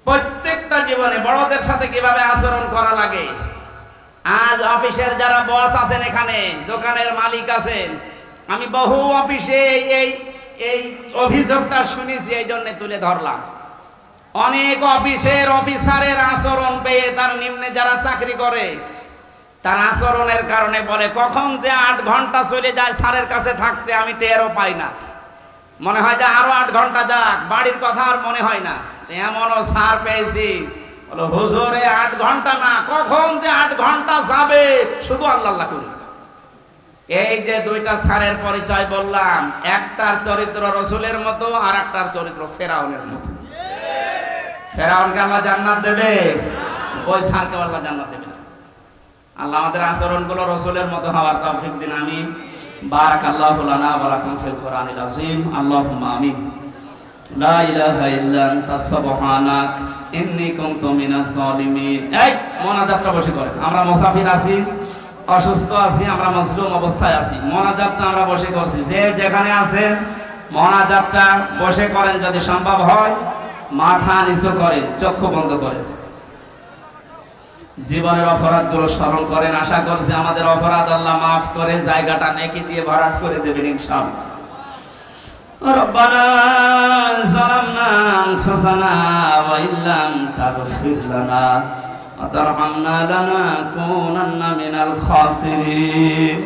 প্রত্যেকটা জীবনে বড়দের সাথে কিভাবে আচরণ করা লাগে। আজ অফিসের যারা বস আছেন, এখানে দোকানের মালিক আছেন, আমি বহু অফিসে এই অভিযোগটা শুনেছি, এই জন্য তুলে ধরলাম। অনেক অফিসের অফিসারের আচরণ পেয়ে তার নিম্নে যারা চাকরি করে তার আচরণের কারণে বলে, কখন যে 8 ঘন্টা চলে যায় স্যারের কাছে থাকতে আমি টেরও পাই না, মনে হয় যে আরো 8 ঘন্টা যাক, বাড়ির কথা আর মনে হয় না। এমনও স্যার পেয়েছি, বলো হুজুরে 8 ঘন্টা না, কখন যে 8 ঘন্টা যাবে শুধু আল্লাহ আল্লাহ করি। এই যে দুইটা স্যারের পরিচয় বললাম, একটার চরিত্র রাসূলের মতো, আর একটার চরিত্র ফেরাউনের মতো। ফেরাউনকে আল্লাহ জান্নাত দেবে, ওই স্যারকে আল্লাহ জান্নাত দেবে। আল্লাহ আমাদের আচরণগুলো রাসূলের মতো হওয়ার তৌফিক দিন, আমিন। বারাকাল্লাহু লানা ওয়া লাকুম ফিল কোরআনিল আযীম। আল্লাহুম্মা আমিন। লা ইলাহা ইল্লা আনতা সুবহানাক ইন্নী কুনতু মিনাজ জালিমিন। এই মোনাজাতটা বসে করেন। আমরা মুসাফির আছি, অসুস্থ আছি, আমরা মাজলুম অবস্থায় আছি, মোনাজাতটা আমরা বসে করছি। যে যেখানে আছেন মোনাজাতটা বসে করেন, যদি সম্ভব হয় মাথা নিচু করেন, চক্ষু বন্ধ করেন, জীবনের অপরাধগুলো স্মরণ করেন। আশা করছি আমাদের অপরাধ আল্লাহ মাফ করে জায়গাটা নেকি দিয়ে ভরাট করে দেবেন ইনশাআল্লাহ। রব্বানা যালামনা আনফুসানা ওয়া ইল্লাম তাগফির লানা ওয়া তারহামনা লানাকুনান্না মিনাল খাসিরিন।